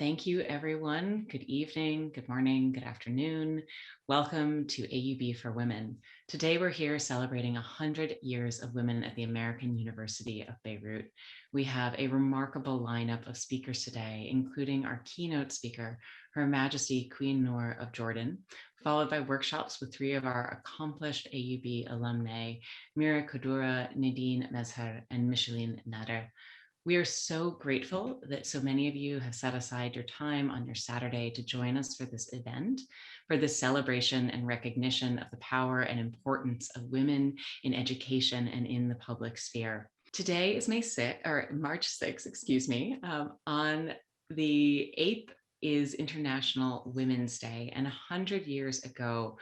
Thank you, everyone. Good evening, good morning, good afternoon. Welcome to AUB4Women. Today, we're here celebrating 100 years of women at the American University of Beirut. We have a remarkable lineup of speakers today, including our keynote speaker, Her Majesty Queen Noor of Jordan, followed by workshops with three of our accomplished AUB alumnae, Mira Kadura, Nadine Mezher, and Micheline Nader. We are so grateful that so many of you have set aside your time on your Saturday to join us for this event, for this celebration and recognition of the power and importance of women in education and in the public sphere. Today is March 6th, excuse me. On the 8th is International Women's Day, and 100 years ago,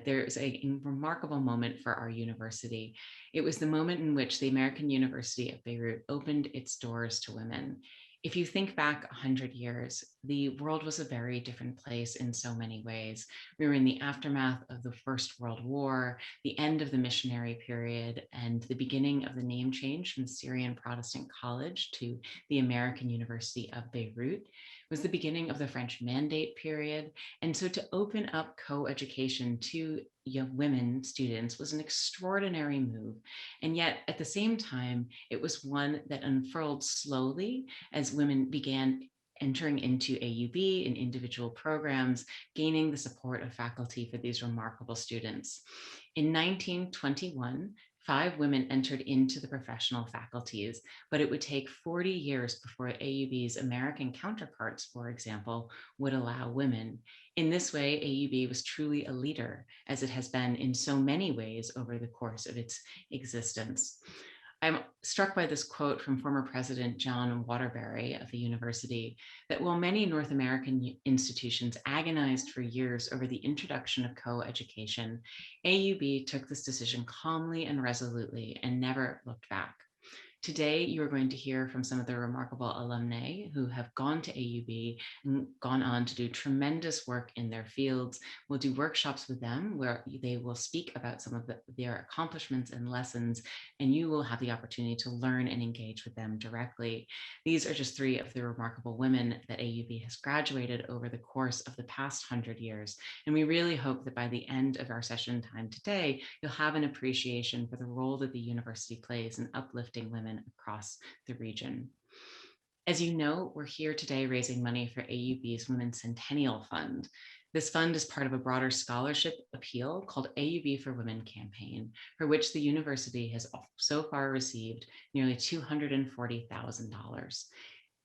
there's a remarkable moment for our university. It was the moment in which the American University of Beirut opened its doors to women. If you think back 100 years, the world was a very different place in so many ways. We were in the aftermath of the First World War, the end of the missionary period, and the beginning of the name change from Syrian Protestant College to the American University of Beirut. It was the beginning of the French Mandate period. And so to open up co-education to young women students was an extraordinary move. And yet at the same time, it was one that unfurled slowly as women began entering into AUB and individual programs, gaining the support of faculty for these remarkable students. In 1921, 5 women entered into the professional faculties, but it would take 40 years before AUB's American counterparts, for example, would allow women. In this way, AUB was truly a leader, as it has been in so many ways over the course of its existence. I'm struck by this quote from former President John Waterbury of the university, that while many North American institutions agonized for years over the introduction of co-education, AUB took this decision calmly and resolutely and never looked back. Today, you are going to hear from some of the remarkable alumni who have gone to AUB and gone on to do tremendous work in their fields. We'll do workshops with them where they will speak about some of their accomplishments and lessons, and you will have the opportunity to learn and engage with them directly. These are just 3 of the remarkable women that AUB has graduated over the course of the past 100 years. And we really hope that by the end of our session time today, you'll have an appreciation for the role that the university plays in uplifting women across the region. As you know, we're here today raising money for AUB's Women's Centennial Fund. This fund is part of a broader scholarship appeal called AUB4Women campaign, for which the university has so far received nearly $240,000.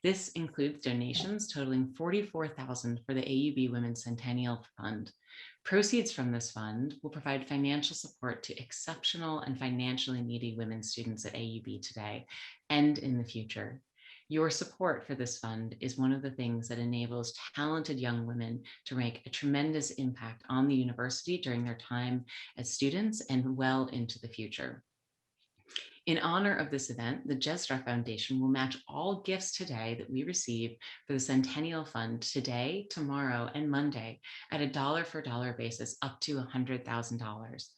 This includes donations totaling $44,000 for the AUB Women's Centennial Fund. Proceeds from this fund will provide financial support to exceptional and financially needy women students at AUB today and in the future. Your support for this fund is one of the things that enables talented young women to make a tremendous impact on the university during their time as students and well into the future. In honor of this event, the Jesra Foundation will match all gifts today that we receive for the Centennial Fund today, tomorrow, and Monday at a dollar-for-dollar basis up to $100,000.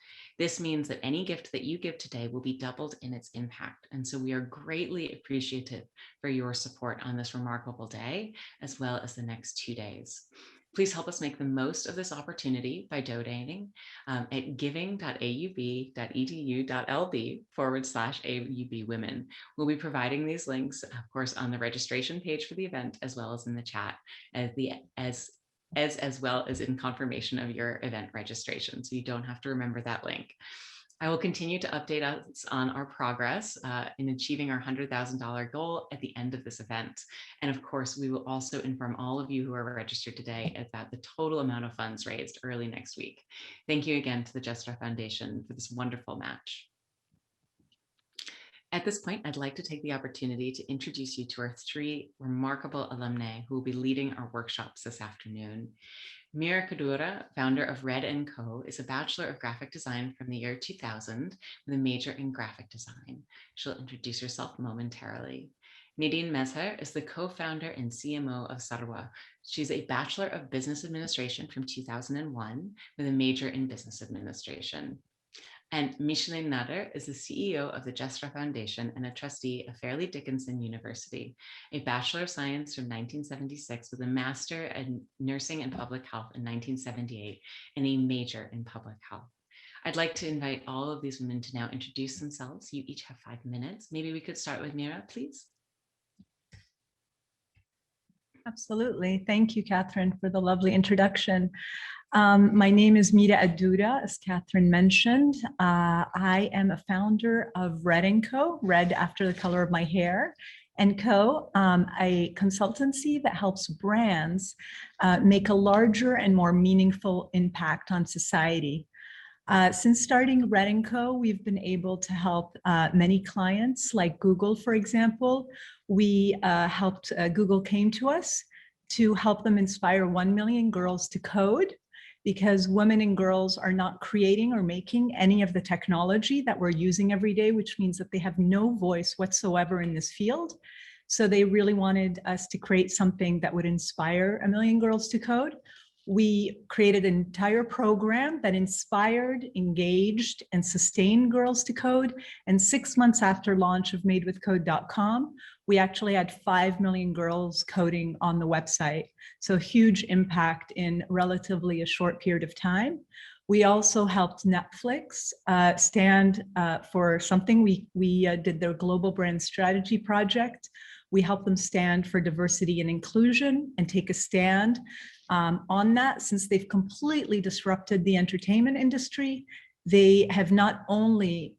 This means that any gift that you give today will be doubled in its impact. And so we are greatly appreciative for your support on this remarkable day, as well as the next 2 days. Please help us make the most of this opportunity by donating at giving.aub.edu.lb/AUB Women. We'll be providing these links, of course, on the registration page for the event, as well as in the chat, as well as in confirmation of your event registration. So you don't have to remember that link. I will continue to update us on our progress in achieving our $100,000 goal at the end of this event. And of course, we will also inform all of you who are registered today about the total amount of funds raised early next week. Thank you again to the Jesra Foundation for this wonderful match. At this point, I'd like to take the opportunity to introduce you to our 3 remarkable alumni who will be leading our workshops this afternoon. Mira Kadura, founder of Red & Co., is a Bachelor of Graphic Design from the year 2000 with a major in graphic design. She'll introduce herself momentarily. Nadine Mezher is the co-founder and CMO of Sarwa. She's a Bachelor of Business Administration from 2001 with a major in business administration. And Micheline Nader is the CEO of the Jesra Foundation and a trustee of Fairleigh Dickinson University, a Bachelor of Science from 1976 with a Master in Nursing and Public Health in 1978 and a major in Public Health. I'd like to invite all of these women to now introduce themselves. You each have 5 minutes. Maybe we could start with Mira, please. Absolutely. Thank you, Catherine, for the lovely introduction. My name is Mira Adura, as Catherine mentioned. I am a founder of Red & Co, red after the color of my hair, & Co, a consultancy that helps brands make a larger and more meaningful impact on society. Since starting Red & Co, we've been able to help many clients, like Google, for example. We helped, Google came to us to help them inspire 1 million girls to code, because women and girls are not creating or making any of the technology that we're using every day, which means that they have no voice whatsoever in this field. So they really wanted us to create something that would inspire 1 million girls to code. We created an entire program that inspired, engaged, and sustained girls to code. And 6 months after launch of madewithcode.com, we actually had 5 million girls coding on the website. So huge impact in relatively a short period of time. We also helped Netflix stand for something. We did their Global Brand Strategy Project. We helped them stand for diversity and inclusion and take a stand on that, since they've completely disrupted the entertainment industry. They have not only,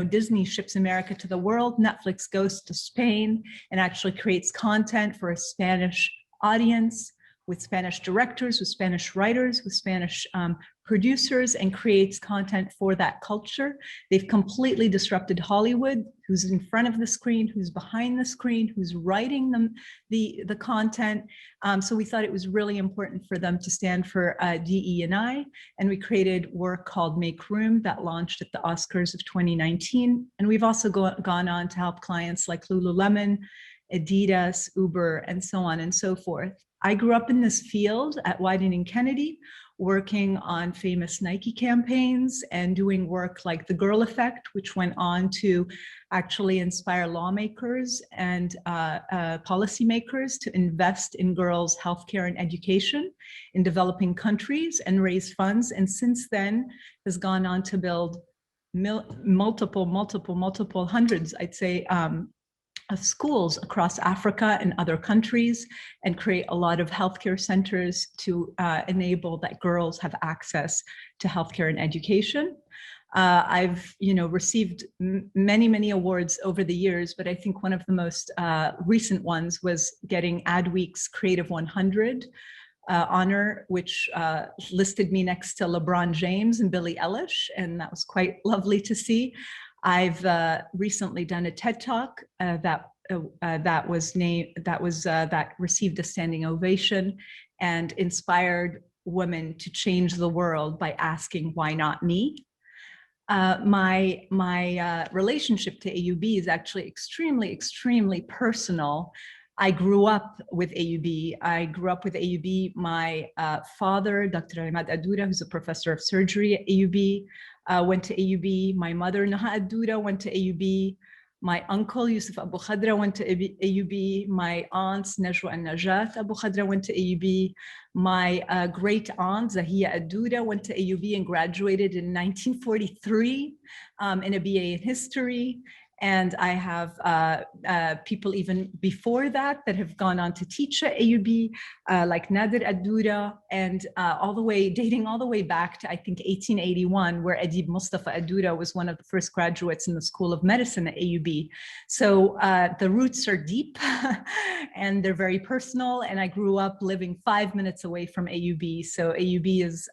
Disney ships America to the world, Netflix goes to Spain and actually creates content for a Spanish audience, with Spanish directors, with Spanish writers, with Spanish producers, and creates content for that culture. They've completely disrupted Hollywood, who's in front of the screen, who's behind the screen, who's writing them the content. So we thought it was really important for them to stand for DE&I, and we created work called Make Room that launched at the Oscars of 2019. And we've also gone on to help clients like Lululemon, Adidas, Uber, and so on and so forth. I grew up in this field at Wieden & Kennedy, working on famous Nike campaigns and doing work like the Girl Effect, which went on to actually inspire lawmakers and policymakers to invest in girls' healthcare and education in developing countries and raise funds. And since then has gone on to build multiple hundreds, I'd say, of schools across Africa and other countries, and create a lot of healthcare centers to enable that girls have access to healthcare and education. I've received many awards over the years, but I think one of the most recent ones was getting Adweek's Creative 100 honor, which listed me next to LeBron James and Billie Eilish, and that was quite lovely to see. I've recently done a TED Talk that received a standing ovation and inspired women to change the world by asking, "Why not me?" My relationship to AUB is actually extremely personal. I grew up with AUB. My father, Dr. Ahmad Adura, who's a professor of surgery at AUB, went to AUB. My mother, Naha Adura, went to AUB. My uncle, Yusuf Abu Khadra, went to AUB. My aunts, Najwa and Najat Abu Khadra, went to AUB. My great aunt, Zahia Adura, went to AUB and graduated in 1943 in a BA in history. And I have people even before that have gone on to teach at AUB, like Nader Adura, and dating all the way back to, I think, 1881, where Adib Mustafa Adura was one of the first graduates in the School of Medicine at AUB. So the roots are deep and they're very personal. And I grew up living 5 minutes away from AUB. So AUB is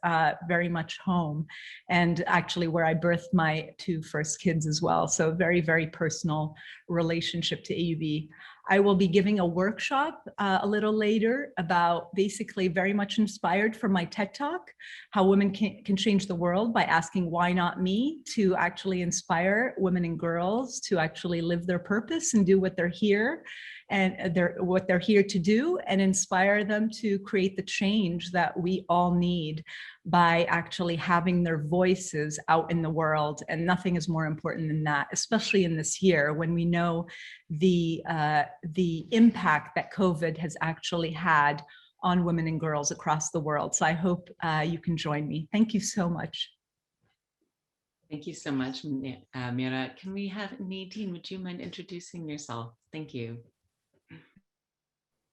very much home, and actually where I birthed my 2 first kids as well. So very personal relationship to AUB. I will be giving a workshop a little later about basically very much inspired from my TED Talk, how women can change the world by asking why not me, to actually inspire women and girls to actually live their purpose and do what they're here and what they're here to do, and inspire them to create the change that we all need by actually having their voices out in the world. And nothing is more important than that, especially in this year when we know the impact that COVID has actually had on women and girls across the world. So I hope you can join me. Thank you so much. Thank you so much, Mira. Can we have Nadine? Would you mind introducing yourself? Thank you.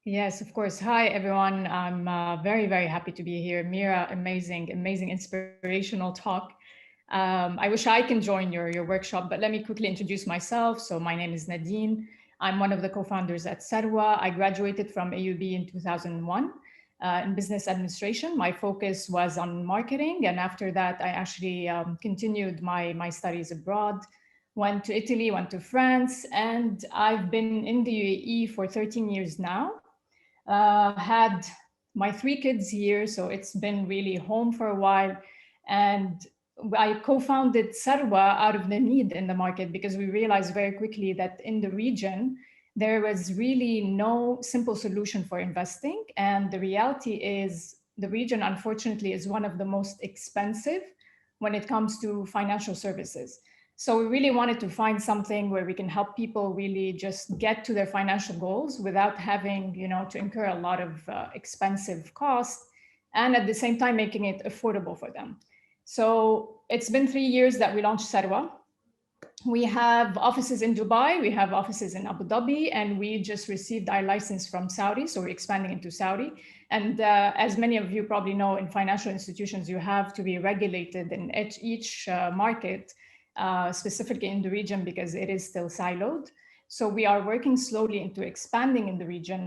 Yes, of course. Hi, everyone. I'm very, very happy to be here. Mira, amazing, inspirational talk. I wish I can join your workshop, but let me quickly introduce myself. So my name is Nadine. I'm one of the co-founders at Sarwa. I graduated from AUB in 2001 in business administration. My focus was on marketing. And after that, I actually continued my studies abroad, went to Italy, went to France, and I've been in the UAE for 13 years now. Had my 3 kids here, so it's been really home for a while. And I co-founded Sarwa out of the need in the market, because we realized very quickly that in the region, there was really no simple solution for investing. And the reality is the region, unfortunately, is one of the most expensive when it comes to financial services. So we really wanted to find something where we can help people really just get to their financial goals without having, to incur a lot of expensive costs, and at the same time making it affordable for them. So it's been 3 years that we launched Sarwa. We have offices in Dubai, we have offices in Abu Dhabi, and we just received our license from Saudi, so we're expanding into Saudi. And as many of you probably know, in financial institutions, you have to be regulated in each market, specifically in the region, because it is still siloed. So we are working slowly into expanding in the region.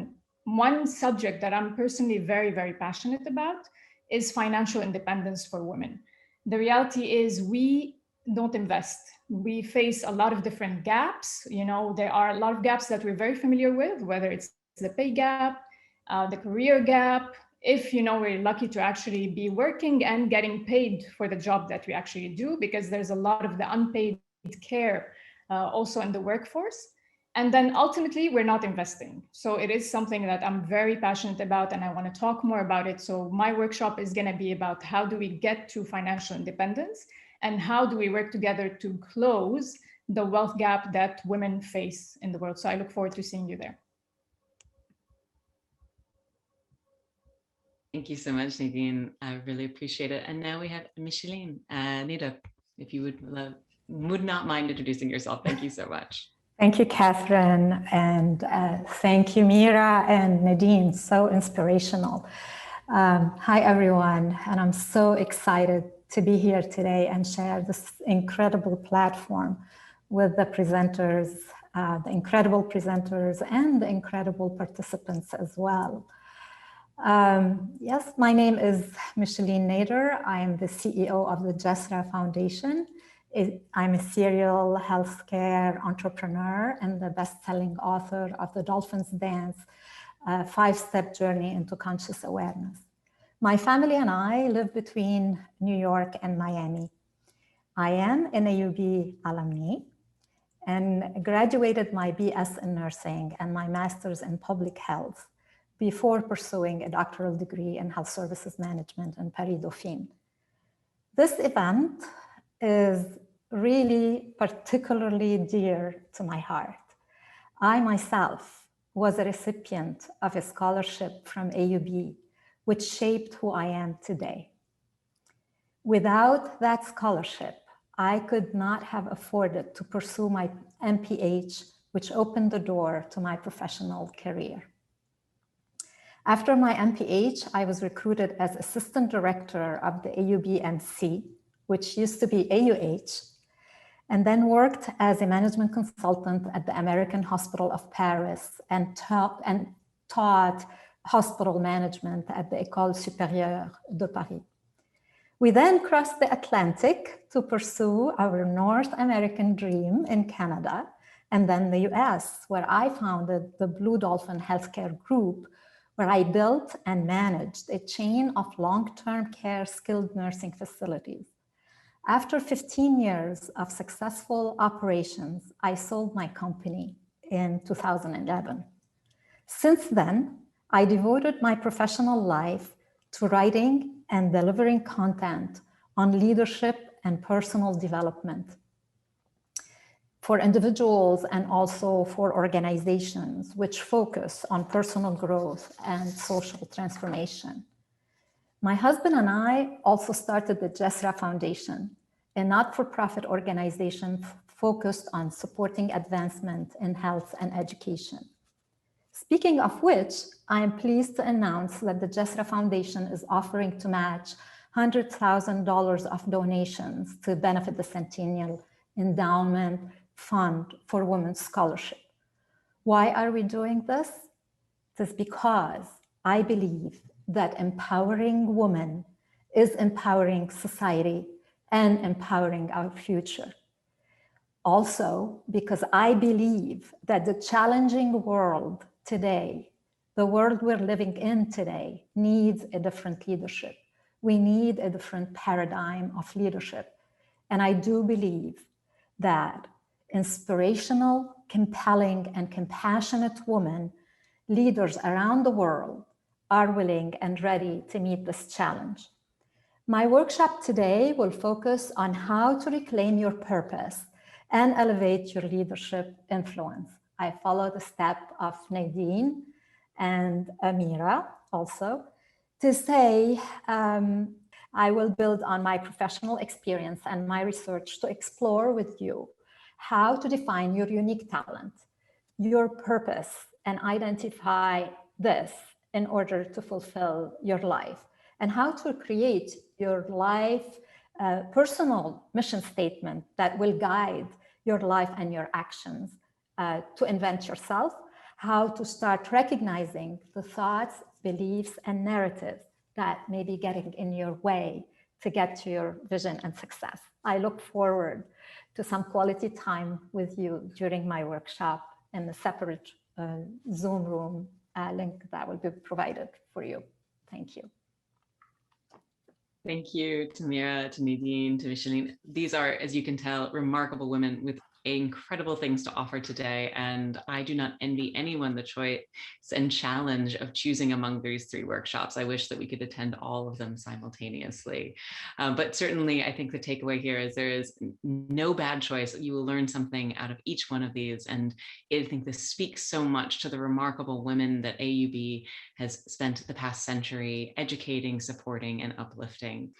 One subject that I'm personally very, very passionate about is financial independence for women. The reality is we don't invest. We face a lot of different gaps. There are a lot of gaps that we're very familiar with, whether it's the pay gap, the career gap, if we're lucky to actually be working and getting paid for the job that we actually do, because there's a lot of the unpaid care also in the workforce. And then ultimately, we're not investing. So it is something that I'm very passionate about, and I want to talk more about it. So my workshop is going to be about how do we get to financial independence, and how do we work together to close the wealth gap that women face in the world. So I look forward to seeing you there. Thank you so much, Nadine. I really appreciate it. And now we have Micheline Nader, if you would not mind introducing yourself. Thank you so much. Thank you, Catherine, and thank you, Mira and Nadine. So inspirational. Hi, everyone, and I'm so excited to be here today and share this incredible platform with the presenters, the incredible presenters, and the incredible participants as well. Yes, my name is Micheline Nader. I am the CEO of the Jasra Foundation. I'm a serial healthcare entrepreneur and the best-selling author of The Dolphins Dance, a 5-step journey into conscious awareness. My family and I live between New York and Miami. I am an AUB alumni and graduated my BS in nursing and my master's in public health before pursuing a doctoral degree in health services management in Paris Dauphine. This event is really particularly dear to my heart. I myself was a recipient of a scholarship from AUB, which shaped who I am today. Without that scholarship, I could not have afforded to pursue my MPH, which opened the door to my professional career. After my MPH, I was recruited as assistant director of the AUB-MC, which used to be AUH, and then worked as a management consultant at the American Hospital of Paris and taught hospital management at the École Supérieure de Paris. We then crossed the Atlantic to pursue our North American dream in Canada and then the US, where I founded the Blue Dolphin Healthcare Group, where I built and managed a chain of long-term care skilled nursing facilities. After 15 years of successful operations, I sold my company in 2011. Since then, I devoted my professional life to writing and delivering content on leadership and personal development for individuals and also for organizations, which focus on personal growth and social transformation. My husband and I also started the JESRA Foundation, a not-for-profit organization focused on supporting advancement in health and education. Speaking of which, I am pleased to announce that the JESRA Foundation is offering to match $100,000 of donations to benefit the Centennial Endowment Fund for Women's Scholarship. Why are we doing this? It is because I believe that empowering women is empowering society and empowering our future. Also, because I believe that the challenging world today, the world we're living in today, needs a different leadership. We need a different paradigm of leadership. And I do believe that inspirational, compelling, and compassionate women, leaders around the world, are willing and ready to meet this challenge. My workshop today will focus on how to reclaim your purpose and elevate your leadership influence. I follow the step of Nadine and Amira also to say, I will build on my professional experience and my research to explore with you how to define your unique talent, your purpose, and identify this in order to fulfill your life, and how to create your life personal mission statement that will guide your life and your actions, to invent yourself, how to start recognizing the thoughts, beliefs, and narratives that may be getting in your way to get to your vision and success. I look forward to some quality time with you during my workshop in the separate Zoom room link that will be provided for you. Thank you. Thank you to Mira, to Nadine, to Micheline. These are, as you can tell, remarkable women with incredible things to offer today. And I do not envy anyone the choice and challenge of choosing among these three workshops. I wish that we could attend all of them simultaneously. But certainly, I think the takeaway here is there is no bad choice. You will learn something out of each one of these. And I think this speaks so much to the remarkable women that AUB has spent the past century educating, supporting, and uplifting.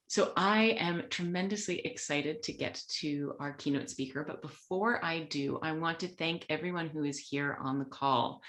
So I am tremendously excited to get to our keynote speaker, but before I do, I want to thank everyone who is here on the call.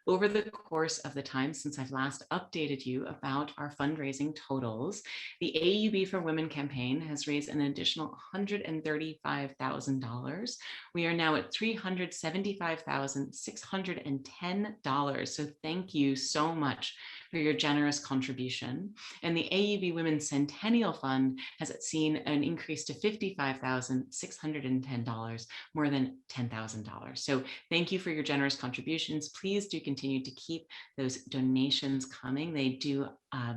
Over the course of the time since I've last updated you about our fundraising totals, the AUB4Women campaign has raised an additional $135,000. We are now at $375,610. So thank you so much for your generous contribution. And the AUB Women Centennial Fund has seen an increase to $55,610, more than $10,000. So thank you for your generous contributions. Please do continue to keep those donations coming. They do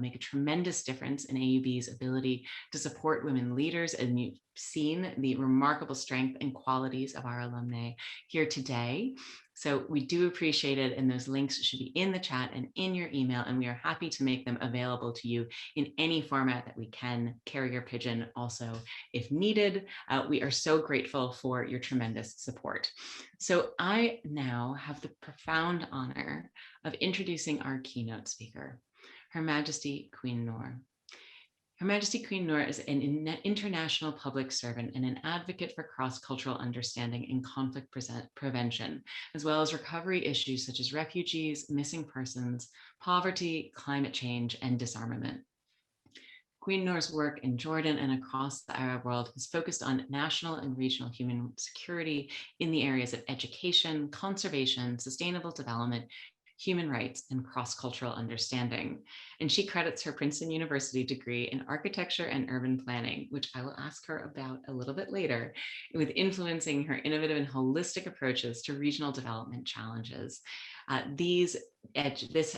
make a tremendous difference in AUB's ability to support women leaders, and you've seen the remarkable strength and qualities of our alumni here today. So we do appreciate it, and those links should be in the chat and in your email, and we are happy to make them available to you in any format that we can, carrier pigeon also if needed. We are so grateful for your tremendous support. So I now have the profound honor of introducing our keynote speaker, Her Majesty Queen Noor. Her Majesty Queen Noor is an international public servant and an advocate for cross-cultural understanding and conflict prevention, as well as recovery issues such as refugees, missing persons, poverty, climate change, and disarmament. Queen Noor's work in Jordan and across the Arab world has focused on national and regional human security in the areas of education, conservation, sustainable development, human rights, and cross-cultural understanding. And she credits her Princeton University degree in architecture and urban planning, which I will ask her about a little bit later, with influencing her innovative and holistic approaches to regional development challenges. This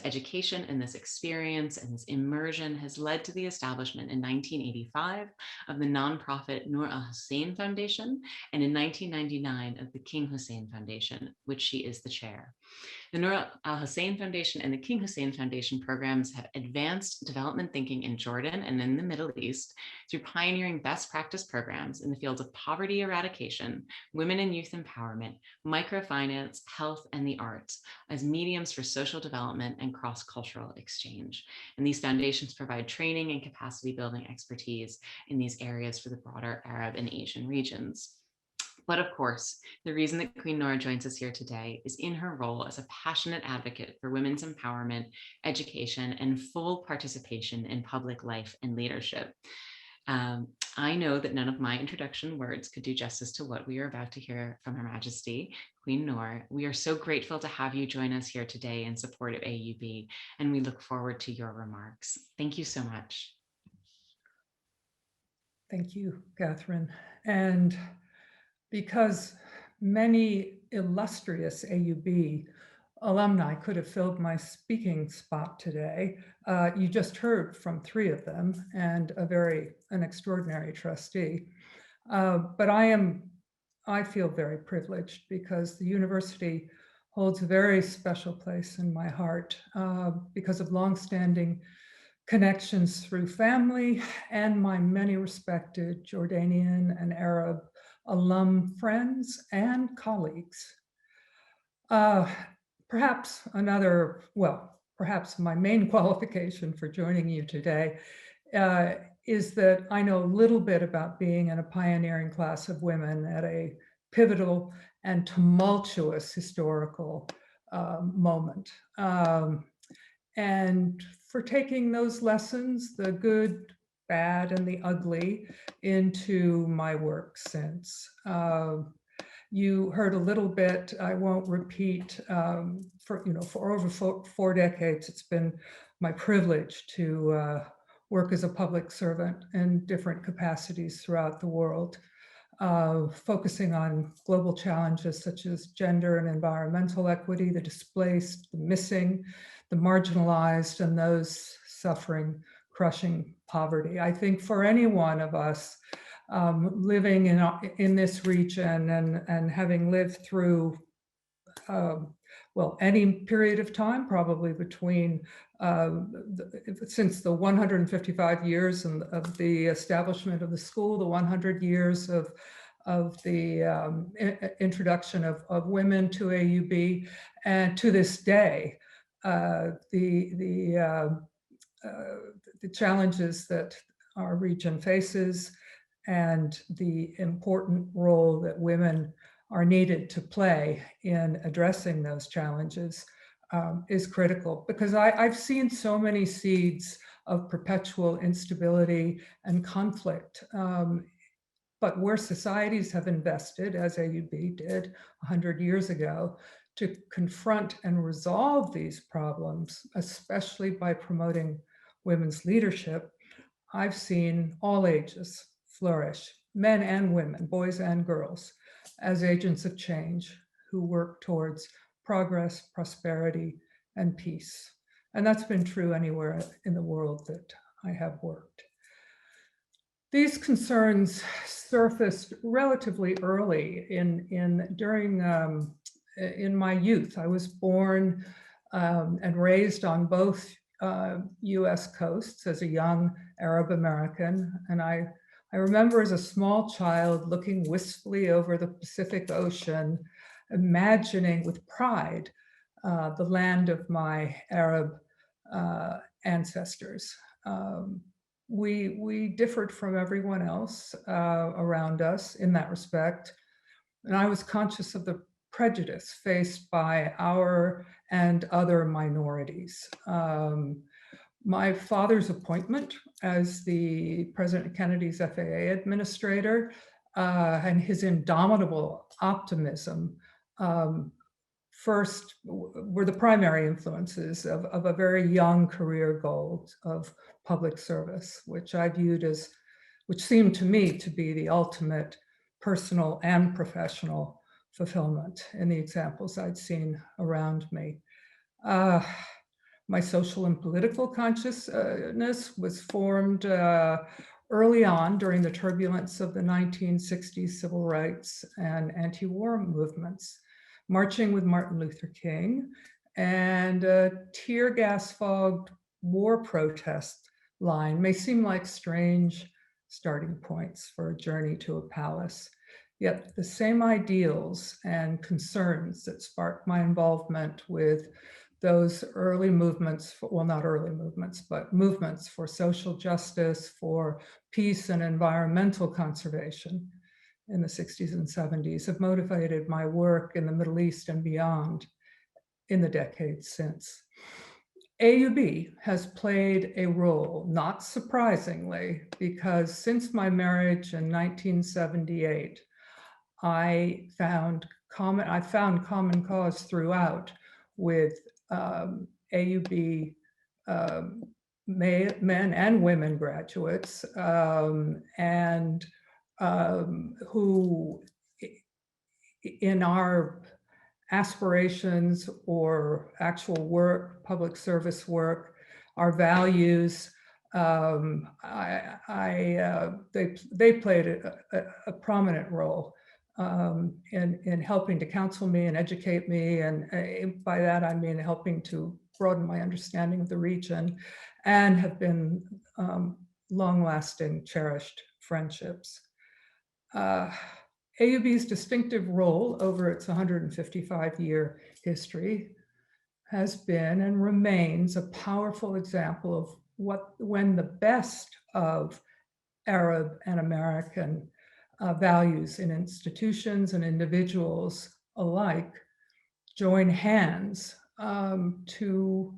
education and this experience and this immersion has led to the establishment in 1985 of the nonprofit Noor al-Hussein Foundation, and in 1999 of the King Hussein Foundation, which she is the chair. The Noor al-Hussein Foundation and the King Hussein Foundation programs have advanced development thinking in Jordan and in the Middle East through pioneering best practice programs in the fields of poverty eradication, women and youth empowerment, microfinance, health, and the arts as mediums for social development and cross-cultural exchange. And these foundations provide training and capacity building expertise in these areas for the broader Arab and Asian regions. But of course, the reason that Queen Noor joins us here today is in her role as a passionate advocate for women's empowerment, education, and full participation in public life and leadership. I know that none of my introduction words could do justice to what we are about to hear from Her Majesty, Queen Noor. We are so grateful to have you join us here today in support of AUB, and we look forward to your remarks. Thank you so much. Thank you, Catherine. And because many illustrious AUB alumni could have filled my speaking spot today, you just heard from 3 of them and an extraordinary trustee. But I feel very privileged because the university holds a very special place in my heart because of longstanding connections through family and my many respected Jordanian and Arab alum friends and colleagues. Perhaps my main qualification for joining you today is that I know a little bit about being in a pioneering class of women at a pivotal and tumultuous historical moment. And for taking those lessons, the good, bad, and the ugly, into my work since. You heard a little bit, I won't repeat, for over 4 decades, it's been my privilege to work as a public servant in different capacities throughout the world, focusing on global challenges such as gender and environmental equity, the displaced, the missing, the marginalized, and those suffering crushing poverty. I think for any one of us living in this region and having lived through any period of time, probably between since the 155 years of the establishment of the school, the 100 years of the introduction of women to AUB, and to this day, the challenges that our region faces and the important role that women are needed to play in addressing those challenges is critical, because I've seen so many seeds of perpetual instability and conflict, but where societies have invested, as AUB did 100 years ago, to confront and resolve these problems, especially by promoting women's leadership, I've seen all ages flourish, men and women, boys and girls, as agents of change who work towards progress, prosperity, and peace. And that's been true anywhere in the world that I have worked. These concerns surfaced relatively early in my youth. I was born and raised on both US coasts as a young Arab American. And I remember as a small child looking wistfully over the Pacific Ocean, imagining with pride the land of my Arab ancestors. We differed from everyone else around us in that respect. And I was conscious of the prejudice faced by our and other minorities. My father's appointment as the President Kennedy's FAA administrator and his indomitable optimism were the primary influences of a very young career goal of public service, which I viewed as, which seemed to me to be the ultimate personal and professional fulfillment in the examples I'd seen around me. My social and political consciousness was formed early on during the turbulence of the 1960s civil rights and anti-war movements, marching with Martin Luther King and a tear gas fogged war protest line may seem like strange starting points for a journey to a palace. Yet the same ideals and concerns that sparked my involvement with those early movements, well, not early movements, but movements for social justice, for peace and environmental conservation in the 60s and 70s have motivated my work in the Middle East and beyond in the decades since. AUB has played a role, not surprisingly, because since my marriage in 1978, I found common cause throughout with AUB men and women graduates, and who in our aspirations or actual work, public service work, our values, they played a prominent role in helping to counsel me and educate me. And by that, I mean helping to broaden my understanding of the region, and have been long-lasting, cherished friendships. AUB's distinctive role over its 155-year history has been and remains a powerful example of when the best of Arab and American values in institutions and individuals alike join hands to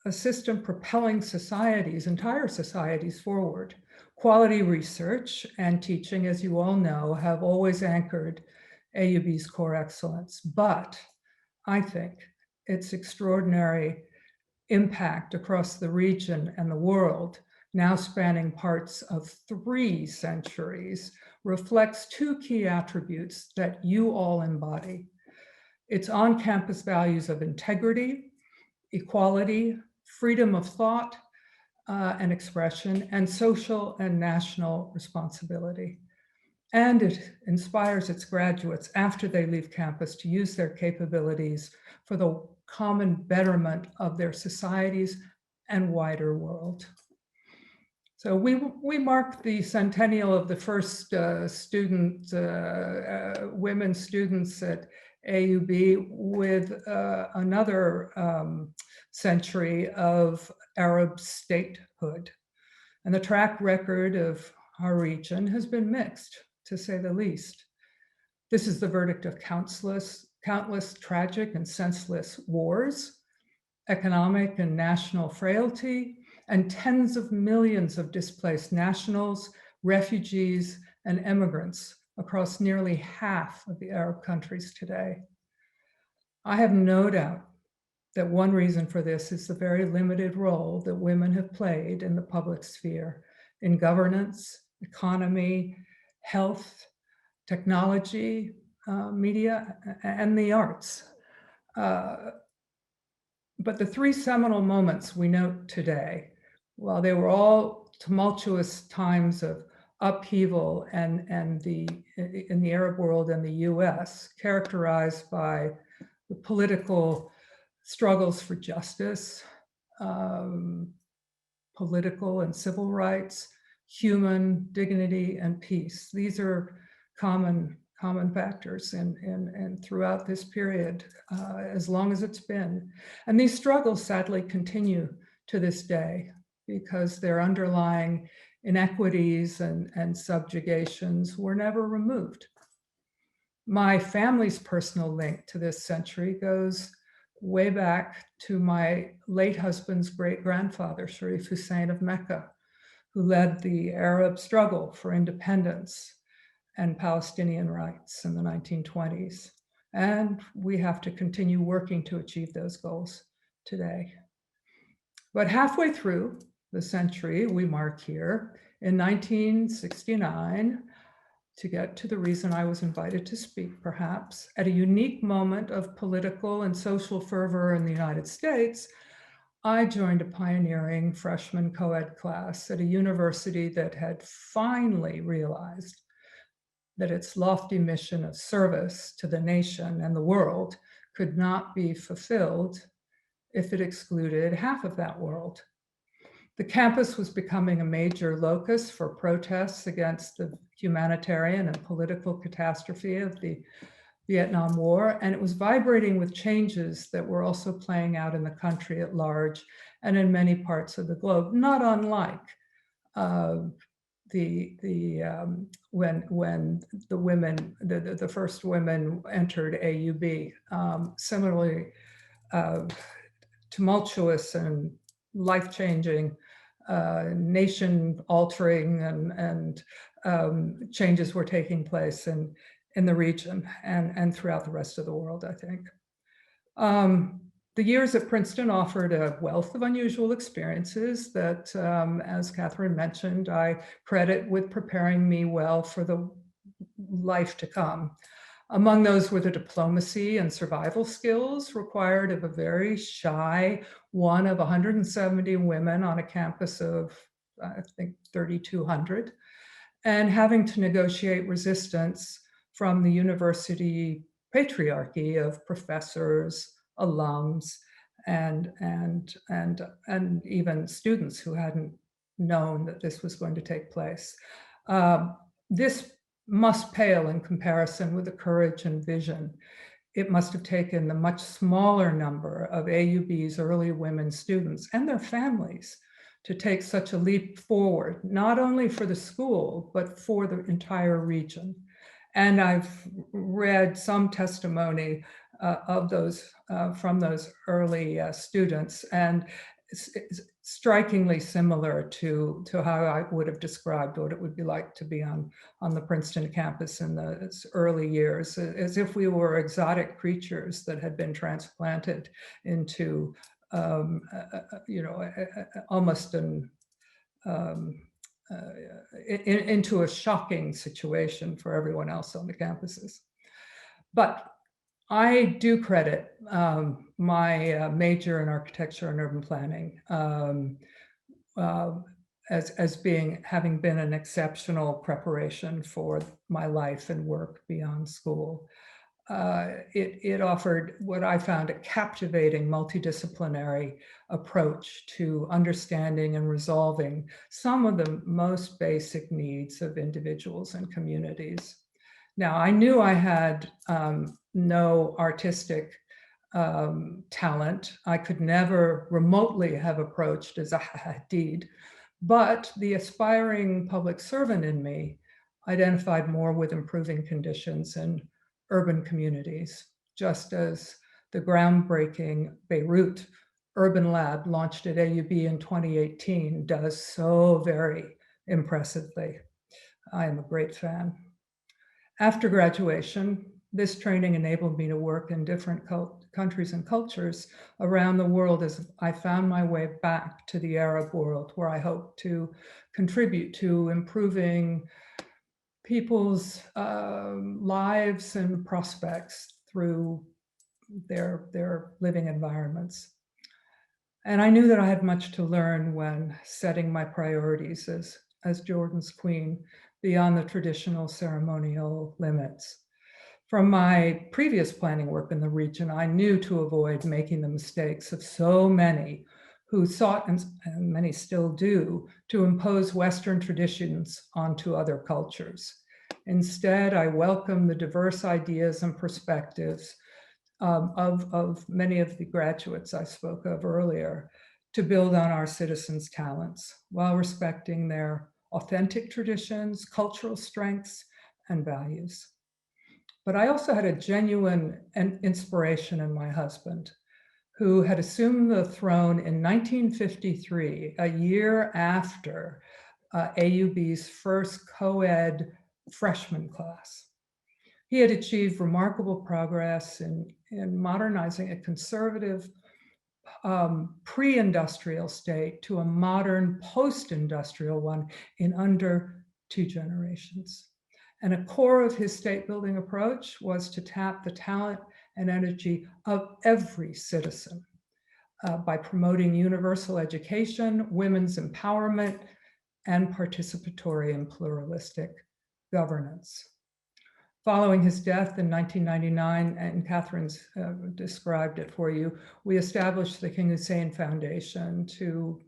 assist in propelling entire societies forward. Quality research and teaching, as you all know, have always anchored AUB's core excellence, but I think its extraordinary impact across the region and the world, now spanning parts of 3 centuries, reflects 2 key attributes that you all embody. Its on-campus values of integrity, equality, freedom of thought and expression, and social and national responsibility. And it inspires its graduates after they leave campus to use their capabilities for the common betterment of their societies and wider world. So we mark the centennial of the first women students at AUB with another century of Arab statehood. And the track record of our region has been mixed, to say the least. This is the verdict of countless tragic and senseless wars, economic and national frailty, and tens of millions of displaced nationals, refugees, and immigrants across nearly half of the Arab countries today. I have no doubt that one reason for this is the very limited role that women have played in the public sphere, in governance, economy, health, technology, media, and the arts. But the 3 seminal moments we note today, while they were all tumultuous times of upheaval in the Arab world and the US, characterized by the political struggles for justice, political and civil rights, human dignity and peace. These are common factors and throughout this period, as long as it's been. And these struggles sadly continue to this day because their underlying inequities and subjugations were never removed. My family's personal link to this century goes way back to my late husband's great-grandfather, Sharif Hussein of Mecca, who led the Arab struggle for independence and Palestinian rights in the 1920s. And we have to continue working to achieve those goals today. But halfway through the century we mark here, in 1969, to get to the reason I was invited to speak, perhaps, at a unique moment of political and social fervor in the United States, I joined a pioneering freshman co-ed class at a university that had finally realized that its lofty mission of service to the nation and the world could not be fulfilled if it excluded half of that world. The campus was becoming a major locus for protests against the humanitarian and political catastrophe of the Vietnam War, and it was vibrating with changes that were also playing out in the country at large and in many parts of the globe, not unlike when the women, the first women entered AUB. Similarly, tumultuous and life-changing, nation-altering and changes were taking place in the region and throughout the rest of the world, I think. The years at Princeton offered a wealth of unusual experiences that, as Catherine mentioned, I credit with preparing me well for the life to come. Among those were the diplomacy and survival skills required of a very shy one of 170 women on a campus of, I think, 3,200, and having to negotiate resistance from the university patriarchy of professors, alums, and even students who hadn't known that this was going to take place. This must pale in comparison with the courage and vision it must have taken the much smaller number of AUB's early women students and their families to take such a leap forward, not only for the school, but for the entire region. And I've read some testimony of those from those early students, and it's strikingly similar to how I would have described what it would be like to be on the Princeton campus in the early years, as if we were exotic creatures that had been transplanted into, almost into a shocking situation for everyone else on the campuses. But I do credit my major in architecture and urban planning as having been an exceptional preparation for my life and work beyond school. It offered what I found a captivating multidisciplinary approach to understanding and resolving some of the most basic needs of individuals and communities. Now, I knew I had no artistic talent. I could never remotely have approached as a Hadid, but the aspiring public servant in me identified more with improving conditions in urban communities, just as the groundbreaking Beirut Urban Lab launched at AUB in 2018 does so very impressively. I am a great fan. After graduation, this training enabled me to work in different countries and cultures around the world as I found my way back to the Arab world, where I hope to contribute to improving people's lives and prospects through their living environments. And I knew that I had much to learn when setting my priorities as Jordan's queen beyond the traditional ceremonial limits. From my previous planning work in the region, I knew to avoid making the mistakes of so many who sought, and many still do, to impose Western traditions onto other cultures. Instead, I welcome the diverse ideas and perspectives of many of the graduates I spoke of earlier to build on our citizens' talents while respecting their authentic traditions, cultural strengths, and values. But I also had a genuine inspiration in my husband, who had assumed the throne in 1953, a year after AUB's first co-ed freshman class. He had achieved remarkable progress in modernizing a conservative pre-industrial state to a modern post-industrial one in under 2 generations. And a core of his state building approach was to tap the talent and energy of every citizen by promoting universal education, women's empowerment, and participatory and pluralistic governance. Following his death in 1999, and Catherine's described it for you, we established the King Hussein Foundation to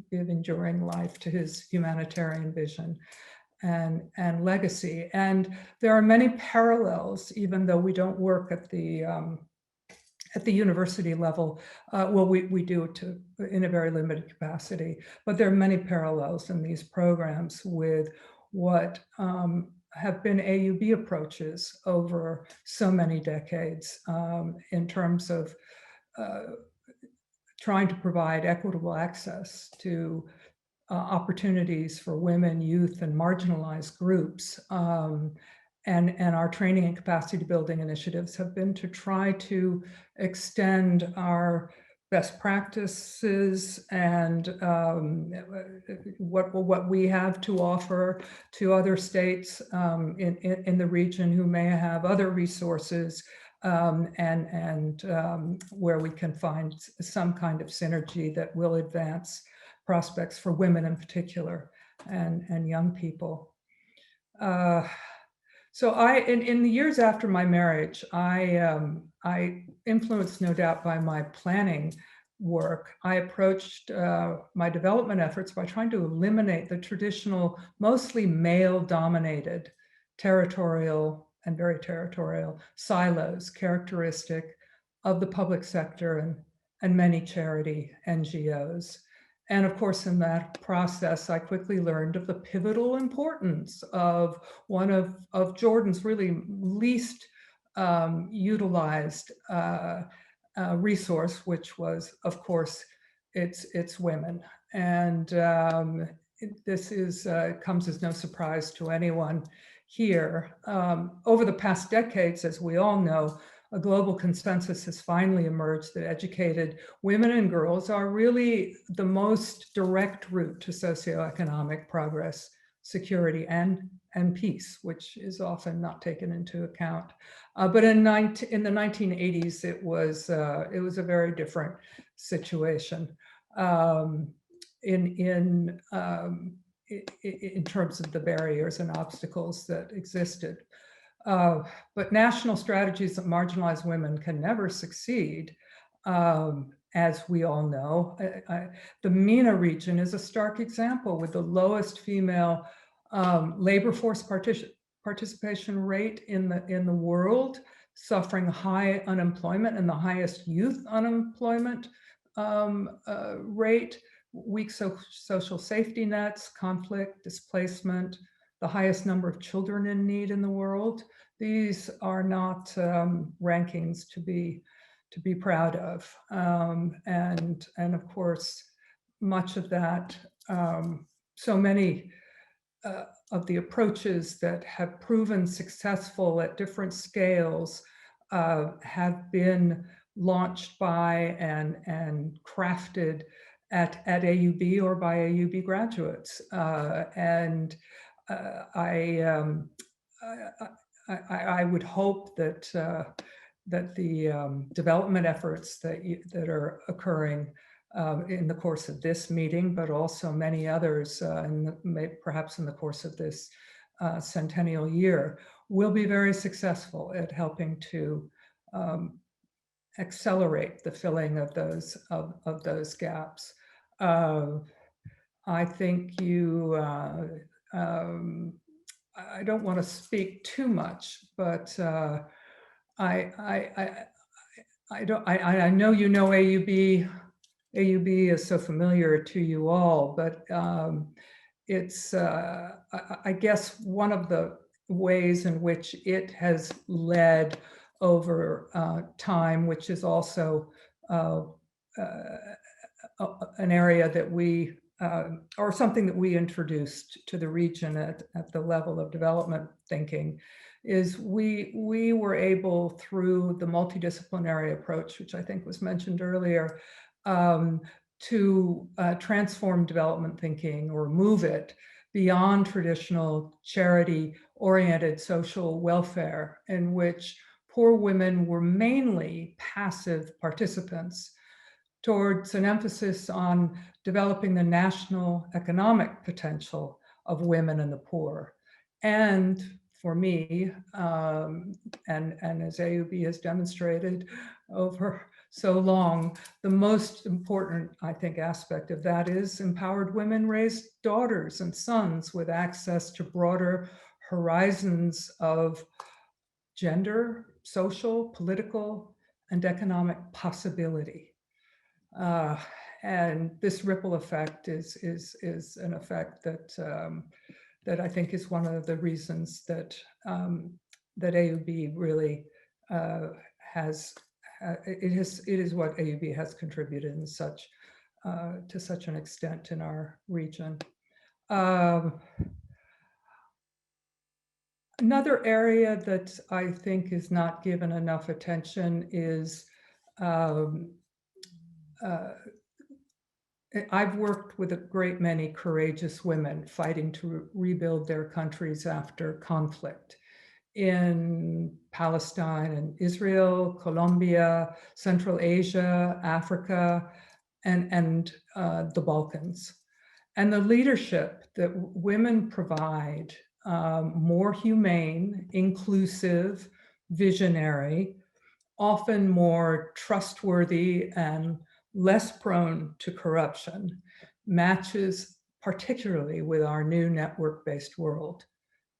give enduring life to his humanitarian vision and legacy. And there are many parallels, even though we don't work at the university level. Well, we do it in a very limited capacity, but there are many parallels in these programs with what have been AUB approaches over so many decades in terms of trying to provide equitable access to opportunities for women, youth, and marginalized groups. And our training and capacity building initiatives have been to try to extend our best practices and what we have to offer to other states in the region who may have other resources and where we can find some kind of synergy that will advance prospects for women in particular and young people. So in the years after my marriage, I influenced, no doubt, by my planning work, I approached my development efforts by trying to eliminate the traditional, mostly male-dominated territorial and very territorial silos characteristic of the public sector and many charity NGOs. And of course, in that process, I quickly learned of the pivotal importance of one of Jordan's really least utilized resource, which was, of course, it's women. And this comes as no surprise to anyone here. Over the past decades, as we all know, a global consensus has finally emerged that educated women and girls are really the most direct route to socioeconomic progress, security, and peace, which is often not taken into account. But in the 1980s, it was a very different situation in terms of the barriers and obstacles that existed. But national strategies that marginalize women can never succeed, as we all know. The MENA region is a stark example, with the lowest female labor force participation rate in the world, suffering high unemployment and the highest youth unemployment rate, weak social safety nets, conflict, displacement, the highest number of children in need in the world. These are not rankings to be proud of. And of course, much of that, so many of the approaches that have proven successful at different scales have been launched by and crafted at AUB or by AUB graduates. I would hope that the development efforts that are occurring in the course of this meeting, but also many others, perhaps in the course of this centennial year, will be very successful at helping to accelerate the filling of those gaps. I think I don't want to speak too much, but I know you know AUB. AUB is so familiar to you all, but it's I guess one of the ways in which it has led over time, which is also an area that we or something that we introduced to the region at the level of development thinking, is we were able, through the multidisciplinary approach, which I think was mentioned earlier, to transform development thinking or move it beyond traditional charity-oriented social welfare, in which poor women were mainly passive participants, towards an emphasis on developing the national economic potential of women and the poor. And for me, and as AUB has demonstrated over so long, the most important, I think, aspect of that is empowered women raise daughters and sons with access to broader horizons of gender, social, political, and economic possibility. And this ripple effect is an effect that I think is one of the reasons that that AUB really has. It is what AUB has contributed in such to such an extent in our region. Another area that I think is not given enough attention is I've worked with a great many courageous women fighting to rebuild their countries after conflict in Palestine and Israel, Colombia, Central Asia, Africa, and the Balkans. And the leadership that women provide, more humane, inclusive, visionary, often more trustworthy and less prone to corruption, matches particularly with our new network-based world.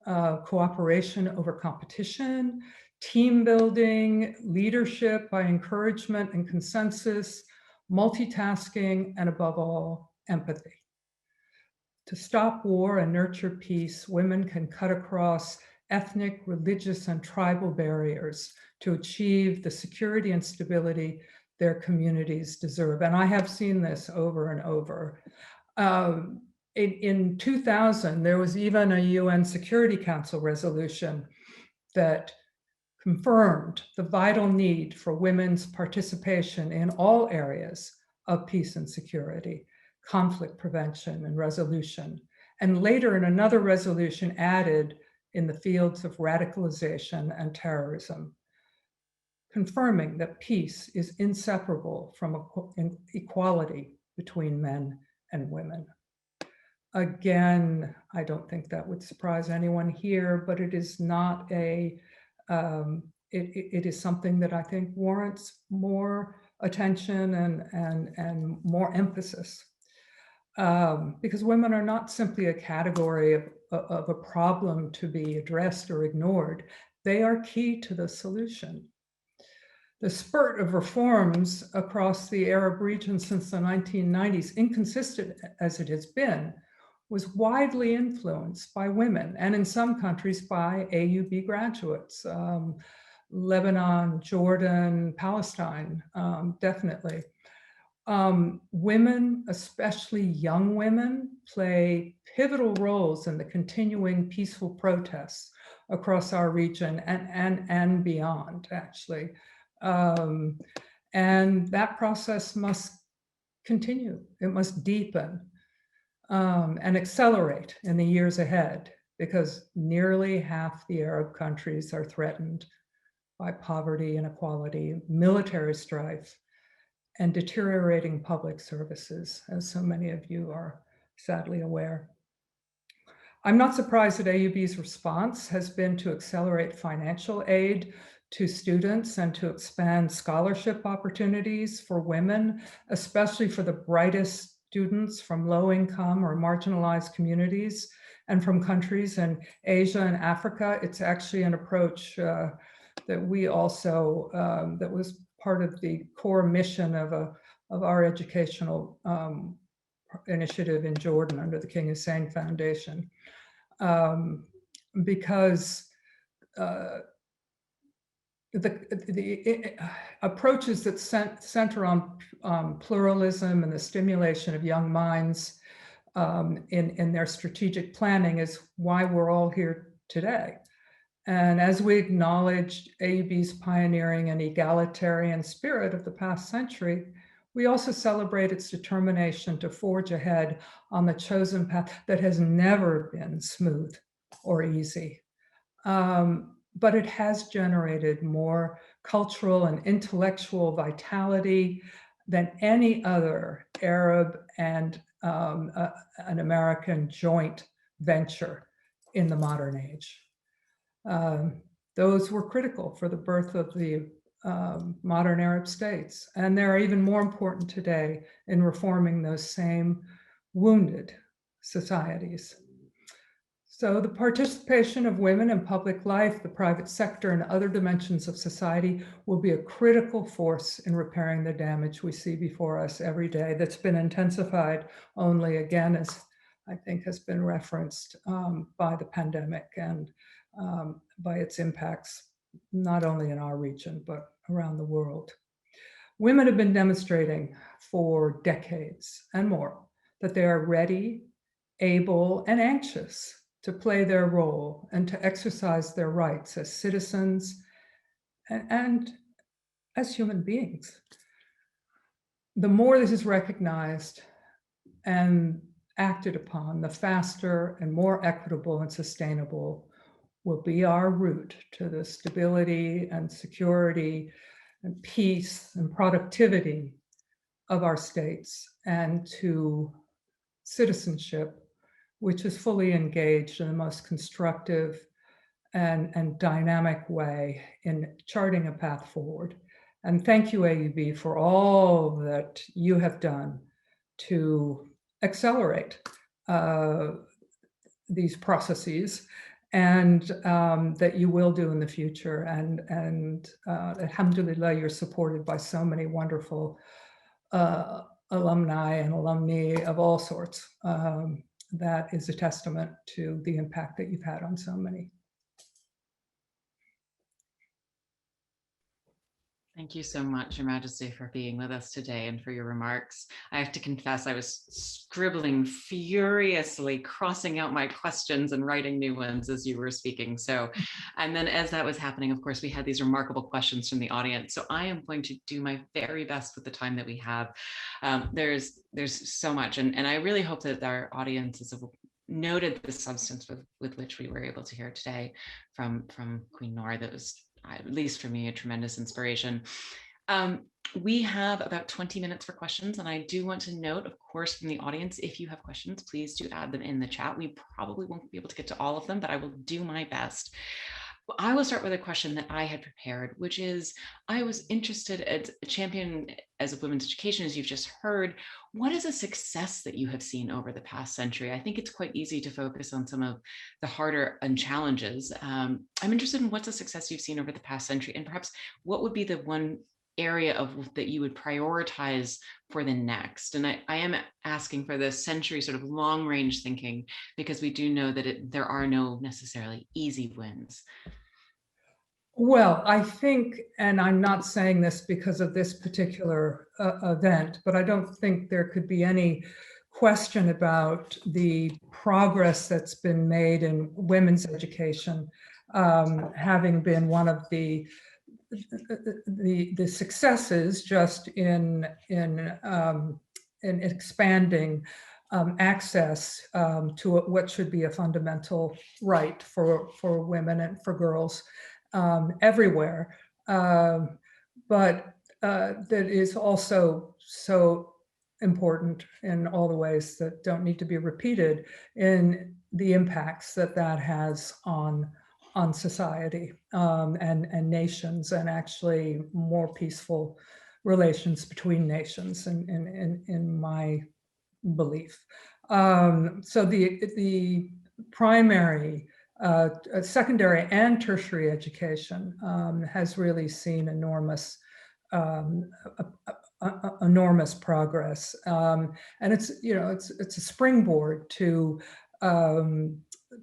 Cooperation over competition, team building, leadership by encouragement and consensus, multitasking, and above all, empathy. To stop war and nurture peace, women can cut across ethnic, religious, and tribal barriers to achieve the security and stability their communities deserve. And I have seen this over and over. In 2000, there was even a UN Security Council resolution that confirmed the vital need for women's participation in all areas of peace and security, conflict prevention and resolution. And later in another resolution added in the fields of radicalization and terrorism, confirming that peace is inseparable from equality between men and women. Again, I don't think that would surprise anyone here, but it is not a, it is something that I think warrants more attention and more emphasis. Because women are not simply a category of a problem to be addressed or ignored. They are key to the solution. The spurt of reforms across the Arab region since the 1990s, inconsistent as it has been, was widely influenced by women, and in some countries by AUB graduates. Lebanon, Jordan, Palestine, definitely. Women, especially young women, play pivotal roles in the continuing peaceful protests across our region and beyond, actually. And that process must continue. It must deepen and accelerate in the years ahead, because nearly half the Arab countries are threatened by poverty, inequality, military strife, and deteriorating public services, as so many of you are sadly aware. I'm not surprised that AUB's response has been to accelerate financial aid to students and to expand scholarship opportunities for women, especially for the brightest students from low-income or marginalized communities and from countries in Asia and Africa. It's actually an approach that we also, that was part of the core mission of our educational initiative in Jordan under the King Hussein Foundation. Because the approaches that center on pluralism and the stimulation of young minds in their strategic planning is why we're all here today. And as we acknowledged AUB's pioneering and egalitarian spirit of the past century, we also celebrate its determination to forge ahead on the chosen path that has never been smooth or easy. But it has generated more cultural and intellectual vitality than any other Arab and an American joint venture in the modern age. Those were critical for the birth of the modern Arab states, and they're even more important today in reforming those same wounded societies. So the participation of women in public life, the private sector, and other dimensions of society will be a critical force in repairing the damage we see before us every day that's been intensified only, again, as I think has been referenced, by the pandemic and by its impacts, not only in our region, but around the world. Women have been demonstrating for decades and more that they are ready, able, and anxious to play their role and to exercise their rights as citizens and as human beings. The more this is recognized and acted upon, the faster and more equitable and sustainable will be our route to the stability and security and peace and productivity of our states, and to citizenship, which is fully engaged in the most constructive and dynamic way in charting a path forward. And thank you, AUB, for all that you have done to accelerate these processes, and that you will do in the future. And alhamdulillah, you're supported by so many wonderful alumni and alumni of all sorts. That is a testament to the impact that you've had on so many. Thank you so much, Your Majesty, for being with us today and for your remarks. I have to confess, I was scribbling furiously, crossing out my questions and writing new ones as you were speaking. So, and then as that was happening, of course, we had these remarkable questions from the audience. So I am going to do my very best with the time that we have. There's so much, and I really hope that our audiences have noted the substance with which we were able to hear today from Queen Noor. That was, at least for me, a tremendous inspiration. We have about 20 minutes for questions, and I do want to note, of course, from the audience, if you have questions, please do add them in the chat. We probably won't be able to get to all of them, but I will do my best. I will start with a question that I had prepared, which is, I was interested as a champion as of women's education, as you've just heard, what is a success that you have seen over the past century? I think it's quite easy to focus on some of the harder challenges. I'm interested in what's a success you've seen over the past century, and perhaps what would be the one area of that you would prioritize for the next. And I am asking for the century sort of long range thinking, because we do know that there are no necessarily easy wins. Well, I think, and I'm not saying this because of this particular event, but I don't think there could be any question about the progress that's been made in women's education, having been one of the successes just in expanding access to what should be a fundamental right for women and for girls everywhere, but that is also so important in all the ways that don't need to be repeated in the impacts that has on society and nations, and actually more peaceful relations between nations, in my belief. So the primary, secondary and tertiary education has really seen enormous progress, and it's a springboard to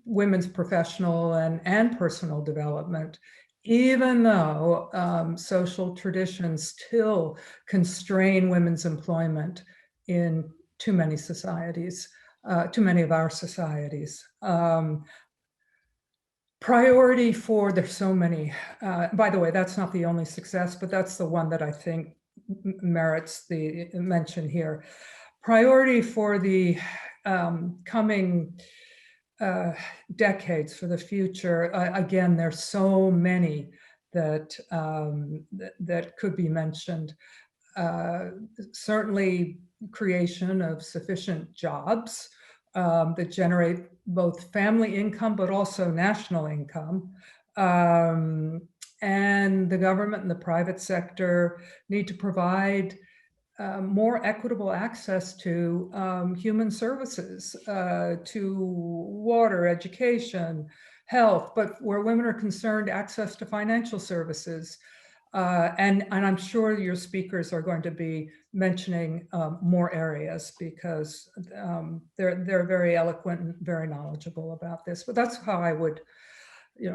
women's professional and personal development, even though social traditions still constrain women's employment in too many societies, too many of our societies. Priority for, there's so many. By the way, that's not the only success, but that's the one that I think merits the mention here. Priority for the coming decades, for the future. Again, there's so many that that could be mentioned. Certainly creation of sufficient jobs that generate both family income, but also national income. And the government and the private sector need to provide more equitable access to human services, to water, education, health, but where women are concerned, access to financial services. And I'm sure your speakers are going to be mentioning more areas because they're very eloquent and very knowledgeable about this. But that's how I would,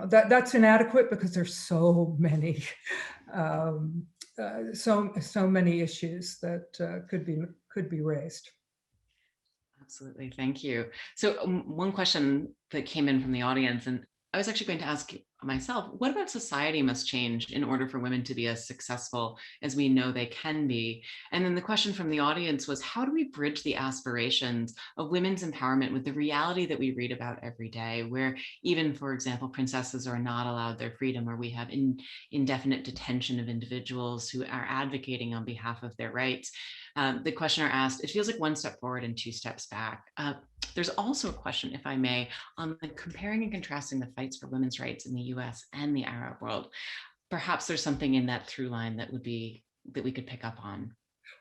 that's inadequate because there's so many, so many issues that could be raised. Absolutely, thank you. So one question that came in from the audience, and I was actually going to ask myself, what about society must change in order for women to be as successful as we know they can be? And then the question from the audience was, how do we bridge the aspirations of women's empowerment with the reality that we read about every day, where even, for example, princesses are not allowed their freedom, or we have indefinite detention of individuals who are advocating on behalf of their rights? The questioner asked, it feels like one step forward and two steps back. There's also a question, if I may, on the comparing and contrasting the fights for women's rights in the US and the Arab world. Perhaps there's something in that through line that we could pick up on.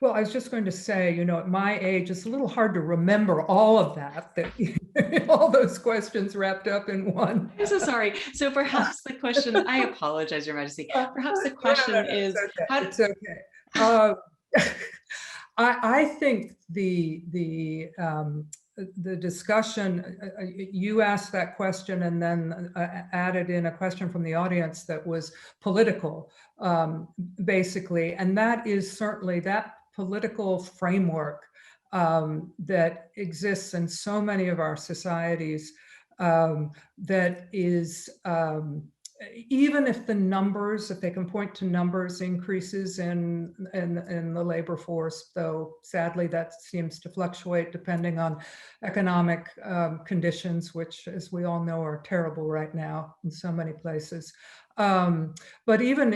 Well, I was just going to say, at my age, it's a little hard to remember all of that all those questions wrapped up in one. I'm so sorry. So perhaps the question, I apologize, Your Majesty. Perhaps the question is, it's okay. I think the discussion, you asked that question and then added in a question from the audience that was political, basically, and that is certainly that political framework that exists in so many of our societies, that is, even if the numbers, if they can point to numbers increases in the labor force, though sadly that seems to fluctuate depending on economic conditions, which, as we all know, are terrible right now in so many places. But even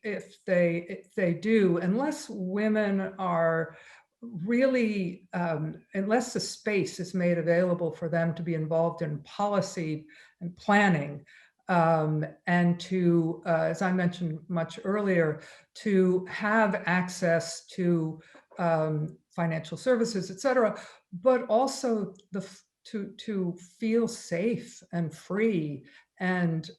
if they do, unless women are really, unless the space is made available for them to be involved in policy and planning, and to, as I mentioned much earlier, to have access to financial services, et cetera, but also to feel safe and free and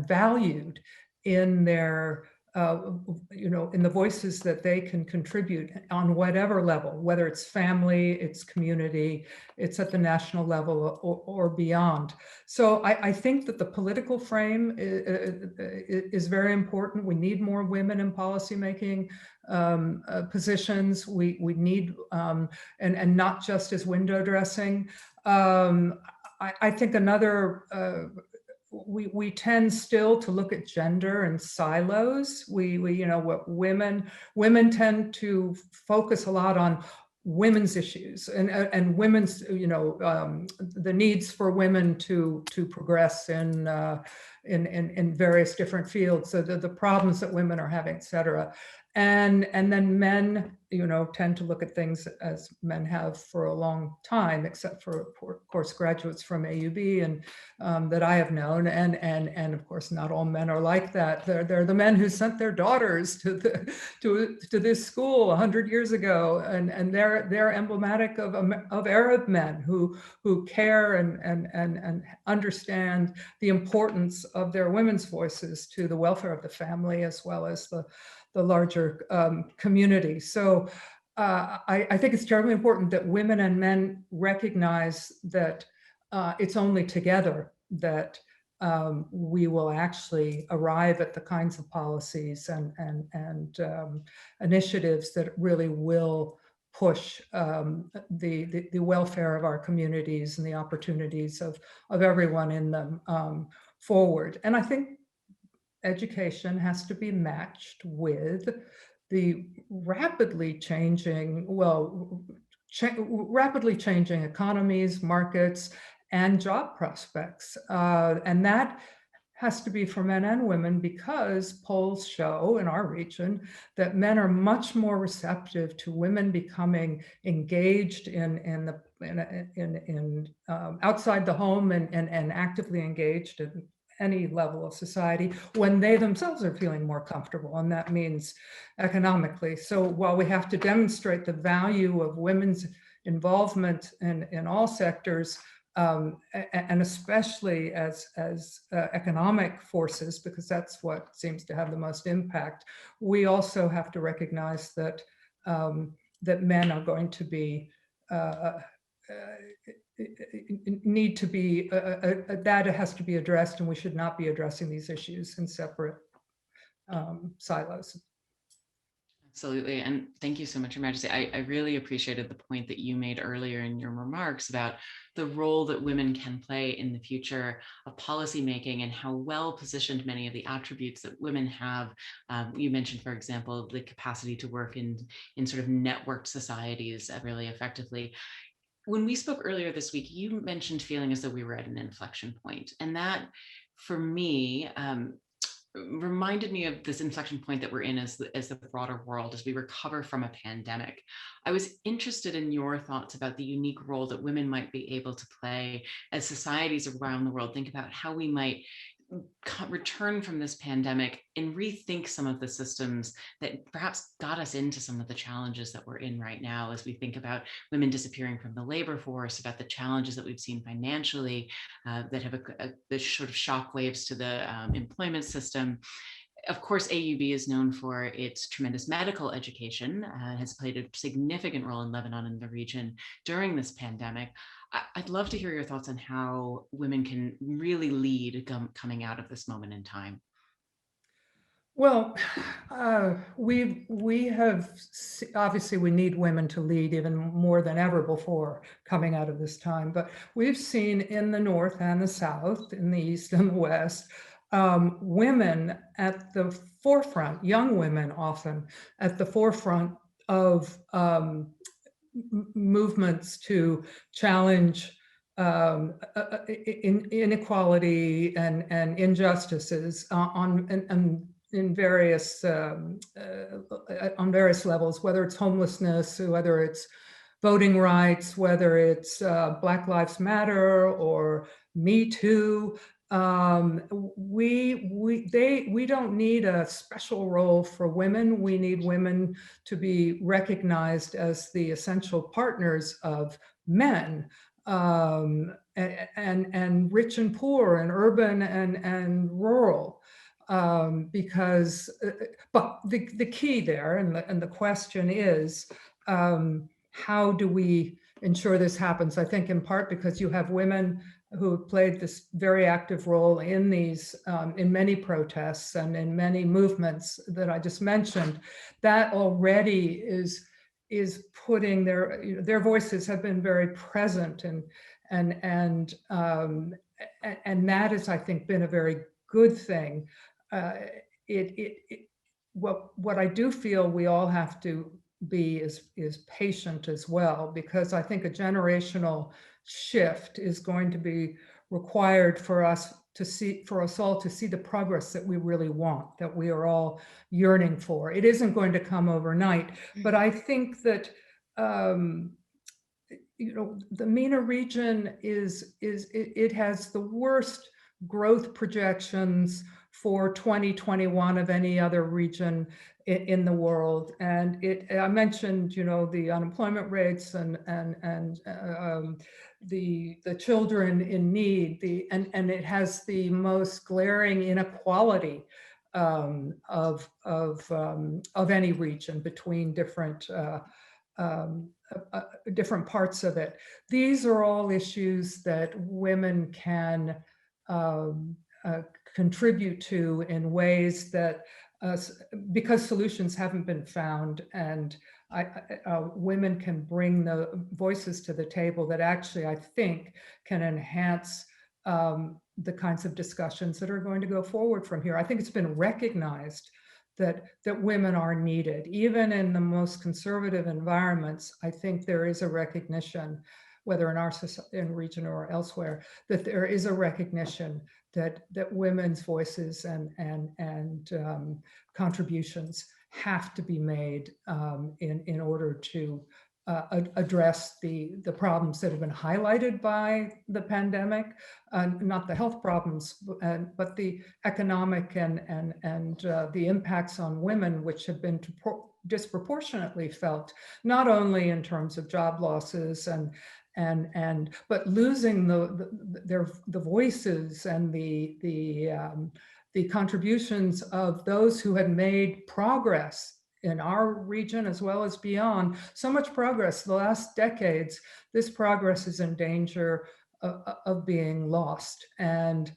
valued in their in the voices that they can contribute on whatever level, whether it's family, it's community, it's at the national level or beyond. So I think that the political frame is very important. We need more women in policymaking positions. We need, and not just as window dressing. I think another, we tend still to look at gender in silos. We what women tend to focus a lot on women's issues and women's, the needs for women to progress in various different fields. So the problems that women are having, et cetera. And then men, tend to look at things as men have for a long time, except for, of course, graduates from AUB and that I have known. And of course, not all men are like that. They're the men who sent their daughters to this school 100 years ago, and they're emblematic of Arab men who care and understand the importance of their women's voices to the welfare of the family as well as the larger community. So I think it's terribly important that women and men recognize that it's only together that we will actually arrive at the kinds of policies and initiatives that really will push the welfare of our communities and the opportunities of everyone in them forward. And I think education has to be matched with the rapidly changing, rapidly changing economies, markets, and job prospects. And that has to be for men and women, because polls show in our region that men are much more receptive to women becoming engaged in outside the home and actively engaged in any level of society when they themselves are feeling more comfortable, and that means economically. So while we have to demonstrate the value of women's involvement in all sectors, and especially as economic forces, because that's what seems to have the most impact, we also have to recognize that that men are going to be need to be that has to be addressed, and we should not be addressing these issues in separate silos. Absolutely. And thank you so much, Your Majesty. I really appreciated the point that you made earlier in your remarks about the role that women can play in the future of policymaking and how well positioned many of the attributes that women have. You mentioned, for example, the capacity to work in sort of networked societies really effectively. When we spoke earlier this week, you mentioned feeling as though we were at an inflection point. And that, for me, reminded me of this inflection point that we're in as the broader world, as we recover from a pandemic. I was interested in your thoughts about the unique role that women might be able to play as societies around the world think about how we might return from this pandemic and rethink some of the systems that perhaps got us into some of the challenges that we're in right now, as we think about women disappearing from the labor force, about the challenges that we've seen financially that have the sort of shock waves to the employment system. Of course, AUB is known for its tremendous medical education, has played a significant role in Lebanon and the region during this pandemic. I'd love to hear your thoughts on how women can really lead coming out of this moment in time. Well, we have, obviously we need women to lead even more than ever before coming out of this time, but we've seen in the North and the South, in the East and the West, women at the forefront, young women often at the forefront of movements to challenge inequality and injustices on various levels, whether it's homelessness, whether it's voting rights, whether it's Black Lives Matter or Me Too. We don't need a special role for women. We need women to be recognized as the essential partners of men, and rich and poor, and urban and rural. Because, but the key there and the question is, how do we ensure this happens? I think in part because you have women who have played this very active role in these, in many protests and in many movements that I just mentioned, that already is putting their voices have been very present, and that has, I think, been a very good thing. What I do feel we all have to be is patient as well, because I think a generational shift is going to be required for us all to see the progress that we really want, that we are all yearning for. It isn't going to come overnight, but I think that the MENA region it has the worst growth projections for 2021 of any other region in the world. And I mentioned, the unemployment rates and the children in need, and it has the most glaring inequality of any region between different parts of it. These are all issues that women can contribute to in ways that because solutions haven't been found, and women can bring the voices to the table that actually, I think, can enhance the kinds of discussions that are going to go forward from here. I think it's been recognized that women are needed, even in the most conservative environments. I think there is a recognition, whether in our region or elsewhere, that there is a recognition that women's voices and contributions have to be made in order to address the problems that have been highlighted by the pandemic, not the health problems, but the economic and the impacts on women, which have been disproportionately felt, not only in terms of job losses but losing the voices and the contributions of those who had made progress in our region as well as beyond. So much progress the last decades. This progress is in danger of being lost, and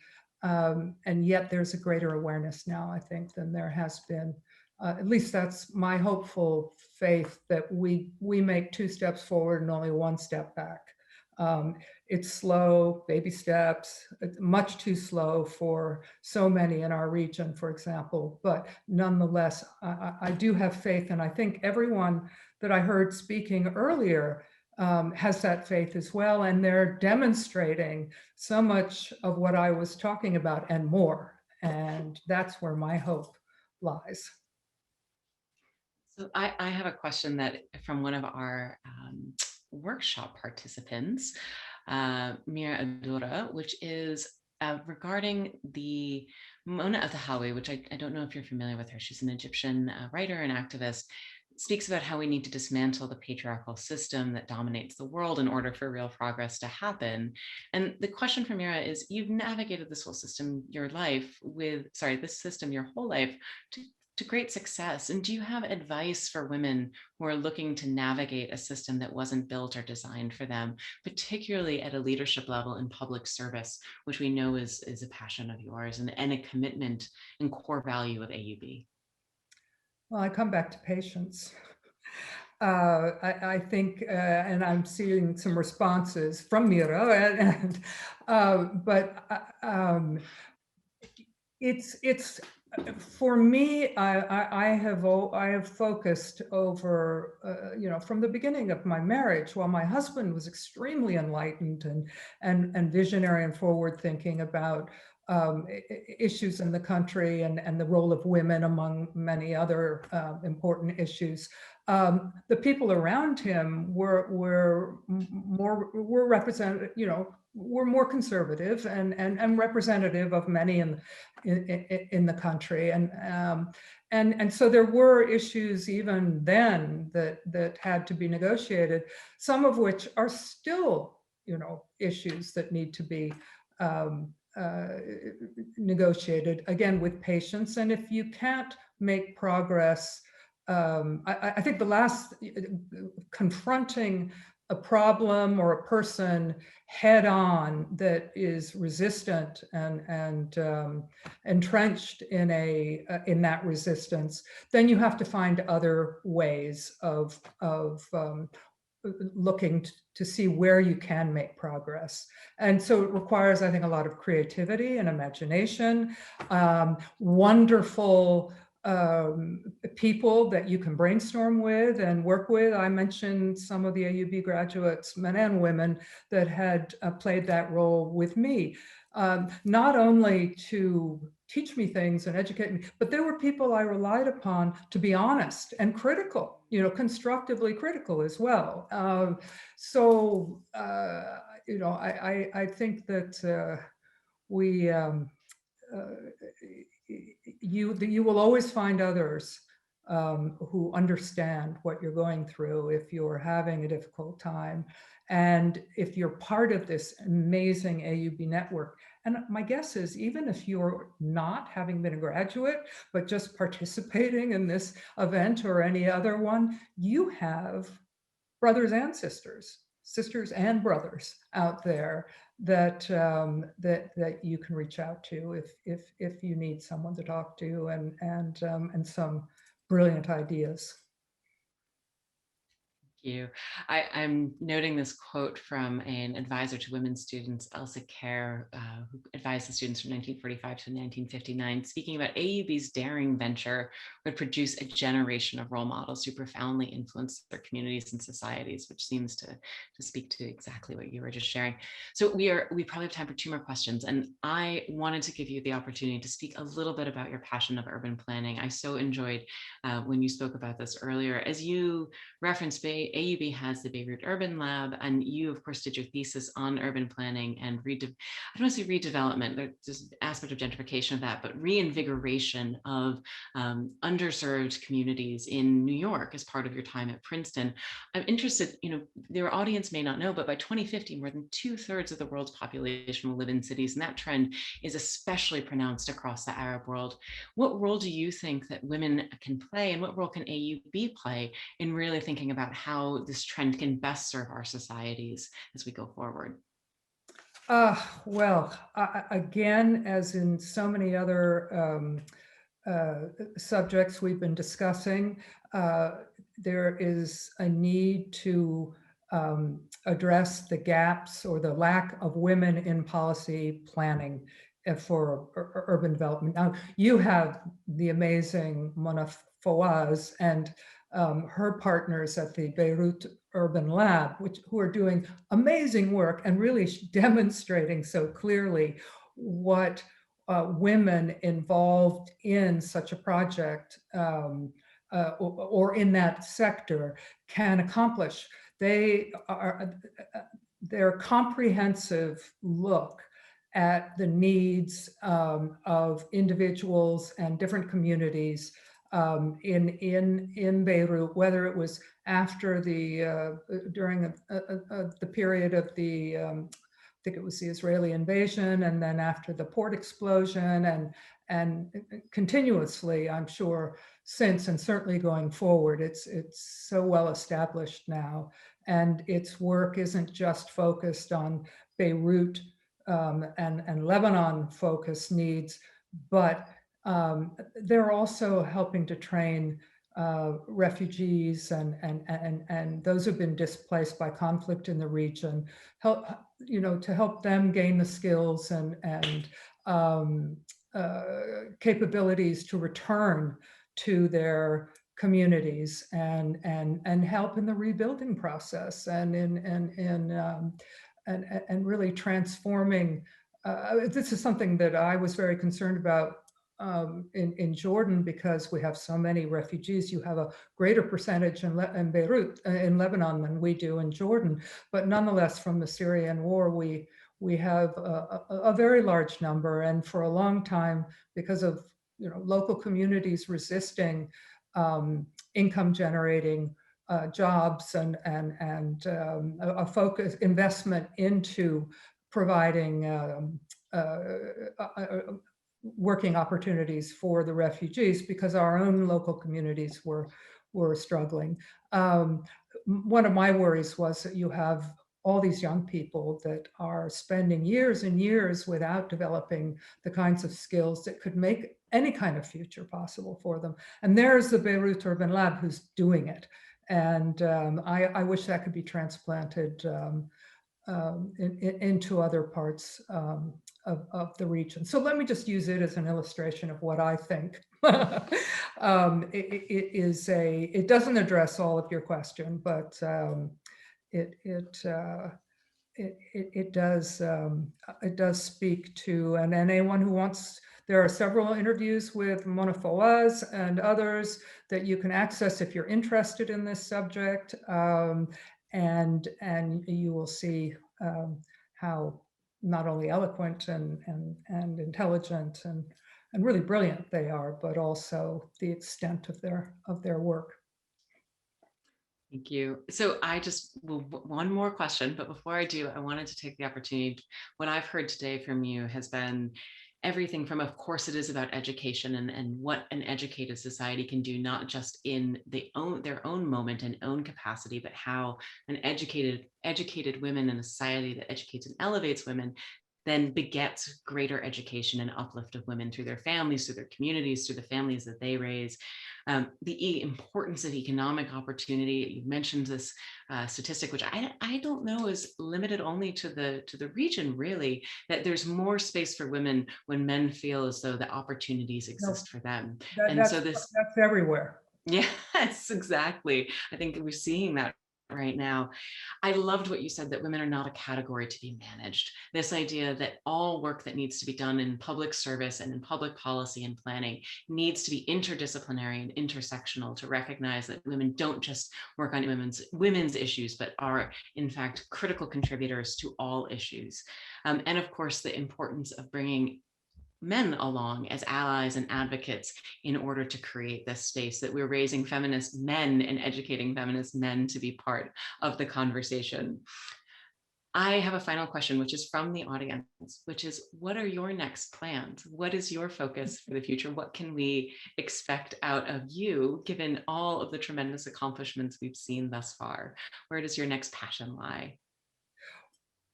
yet there's a greater awareness now, I think, than there has been. At least that's my hopeful faith, that we make 2 steps forward and only 1 step back. It's slow, baby steps, much too slow for so many in our region, for example, but nonetheless, I do have faith, and I think everyone that I heard speaking earlier has that faith as well, and they're demonstrating so much of what I was talking about and more, and that's where my hope lies. So I have a question that from one of our workshop participants, Mira Adura, which is regarding the Mona of the Hawi, which I don't know if you're familiar with her. She's an Egyptian writer and activist, speaks about how we need to dismantle the patriarchal system that dominates the world in order for real progress to happen. And the question for Mira is, you've navigated this whole system your whole life to great success. And do you have advice for women who are looking to navigate a system that wasn't built or designed for them, particularly at a leadership level in public service, which we know is a passion of yours and a commitment and core value of AUB? Well, I come back to patience. I think, and I'm seeing some responses from Mira, but it's for me. I have focused over, from the beginning of my marriage, while my husband was extremely enlightened and visionary and forward thinking about issues in the country and the role of women among many other important issues. The people around him were represented, were more conservative and representative of many in the country, and so there were issues even then that had to be negotiated, some of which are still issues that need to be negotiated, again with patience. And if you can't make progress, I think the last, confronting a problem or a person head on that is resistant and entrenched in that resistance, then you have to find other ways of looking to see where you can make progress. And so it requires, I think, a lot of creativity and imagination, wonderful people that you can brainstorm with and work with. I mentioned some of the AUB graduates, men and women, that had played that role with me, not only to teach me things and educate me, but there were people I relied upon to be honest and critical, constructively critical as well. I think that you will always find others who understand what you're going through if you're having a difficult time. And if you're part of this amazing AUB network, and my guess is, even if you're not, having been a graduate, but just participating in this event or any other one, you have brothers and sisters and brothers out there that you can reach out to if you need someone to talk to, and some brilliant ideas. You. I'm noting this quote from an advisor to women students, Elsa Kerr, who advised the students from 1945 to 1959, speaking about AUB's daring venture would produce a generation of role models who profoundly influence their communities and societies, which seems to speak to exactly what you were just sharing. So we probably have time for 2 more questions, and I wanted to give you the opportunity to speak a little bit about your passion of urban planning. I so enjoyed when you spoke about this earlier. As you referenced, AUB has the Beirut Urban Lab, and you, of course, did your thesis on urban planning and I don't want to say redevelopment, there's an aspect of gentrification of that, but reinvigoration of underserved communities in New York as part of your time at Princeton. I'm interested, your audience may not know, but by 2050, more than 2/3 of the world's population will live in cities, and that trend is especially pronounced across the Arab world. What role do you think that women can play, and what role can AUB play in really thinking about how this trend can best serve our societies as we go forward? Well, again, as in so many other subjects we've been discussing, there is a need to address the gaps or the lack of women in policy planning for urban development. Now, you have the amazing Mona Fawaz and her partners at the Beirut Urban Lab, who are doing amazing work and really demonstrating so clearly what women involved in such a project or in that sector can accomplish. Their comprehensive look at the needs of individuals and different communities in Beirut, whether it was after during the period of the I think it was the Israeli invasion, and then after the port explosion, and continuously, I'm sure, since, and certainly going forward. It's so well established now, and its work isn't just focused on Beirut and Lebanon focused needs, but they're also helping to train refugees and those who've been displaced by conflict in the region, to help them gain the skills and capabilities to return to their communities and help in the rebuilding process and really transforming. This is something that I was very concerned about in Jordan, because we have so many refugees. You have a greater percentage in Beirut, in Lebanon, than we do in Jordan. But nonetheless, from the Syrian war, we have a very large number. And for a long time, because of local communities resisting income generating jobs and a focus investment into providing working opportunities for the refugees, because our own local communities were struggling. One of my worries was that you have all these young people that are spending years and years without developing the kinds of skills that could make any kind of future possible for them. And there's the Beirut Urban Lab who's doing it. And I wish that could be transplanted into other parts of the region. So let me just use it as an illustration of what I think. It doesn't address all of your question, but it does speak to, and anyone who wants, there are several interviews with Mona Fawaz and others that you can access if you're interested in this subject, and you will see how not only eloquent and intelligent and really brilliant they are, but also the extent of their work. Thank you. So one more question, but before I do, I wanted to take the opportunity. What I've heard today from you has been everything from, of course, it is about education and what an educated society can do, not just in their own moment and own capacity, but how an educated women in a society that educates and elevates women then begets greater education and uplift of women through their families, through their communities, through the families that they raise. The importance of economic opportunity. You mentioned this statistic, which I don't know is limited only to the region, really, that there's more space for women when men feel as though the opportunities exist for them. That's everywhere. Yes, exactly. I think we're seeing that right now. I loved what you said, that women are not a category to be managed. This idea that all work that needs to be done in public service and in public policy and planning needs to be interdisciplinary and intersectional, to recognize that women don't just work on women's issues, but are in fact critical contributors to all issues. And of course, the importance of bringing men along as allies and advocates in order to create this space, that we're raising feminist men and educating feminist men to be part of the conversation. I have a final question, which is from the audience, which is, what are your next plans? What is your focus for the future? What can we expect out of you, given all of the tremendous accomplishments we've seen thus far? Where does your next passion lie?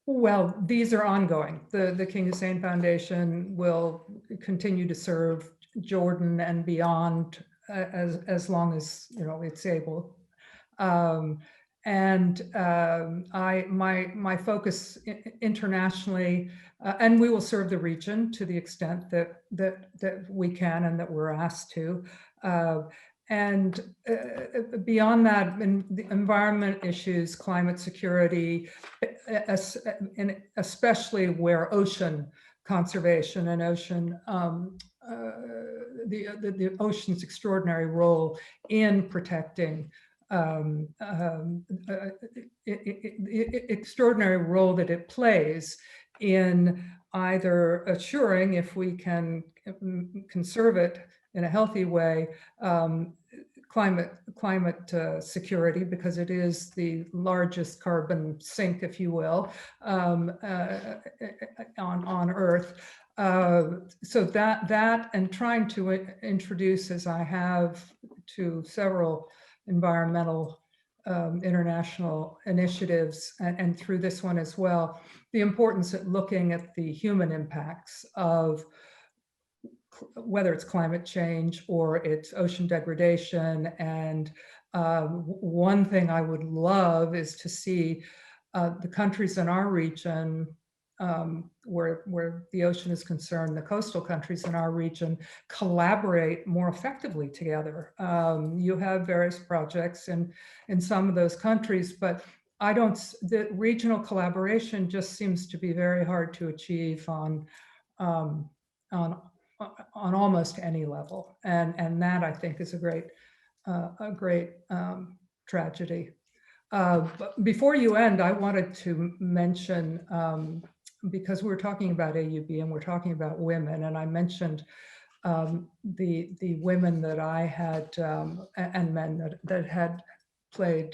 Well, these are ongoing. The King Hussein Foundation will continue to serve Jordan and beyond as long as it's able. My focus internationally, and we will serve the region to the extent that we can and that we're asked to. And beyond that, in the environment issues, climate security, and especially where ocean conservation and ocean, the ocean's extraordinary role in protecting, extraordinary role that it plays in either assuring, if we can conserve it in a healthy way, climate security, because it is the largest carbon sink, if you will, on Earth. So that and trying to introduce, as I have, to several environmental international initiatives, and through this one as well, the importance of looking at the human impacts of whether it's climate change or it's ocean degradation. And one thing I would love is to see the countries in our region, where the ocean is concerned, the coastal countries in our region, collaborate more effectively together. You have various projects in some of those countries, but the regional collaboration just seems to be very hard to achieve on almost any level, and that, I think, is a great tragedy. But before you end, I wanted to mention, because we're talking about AUB and we're talking about women, and I mentioned the women that I had and men that had played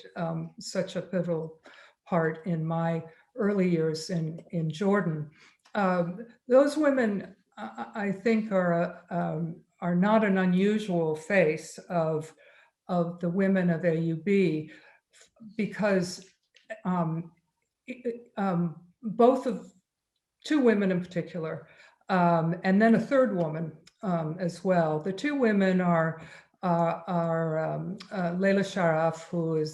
such a pivotal part in my early years in Jordan. Those women, I think, are not an unusual face of the women of AUB, because both of two women in particular, and then a third woman as well. The two women are Leila Sharaf, who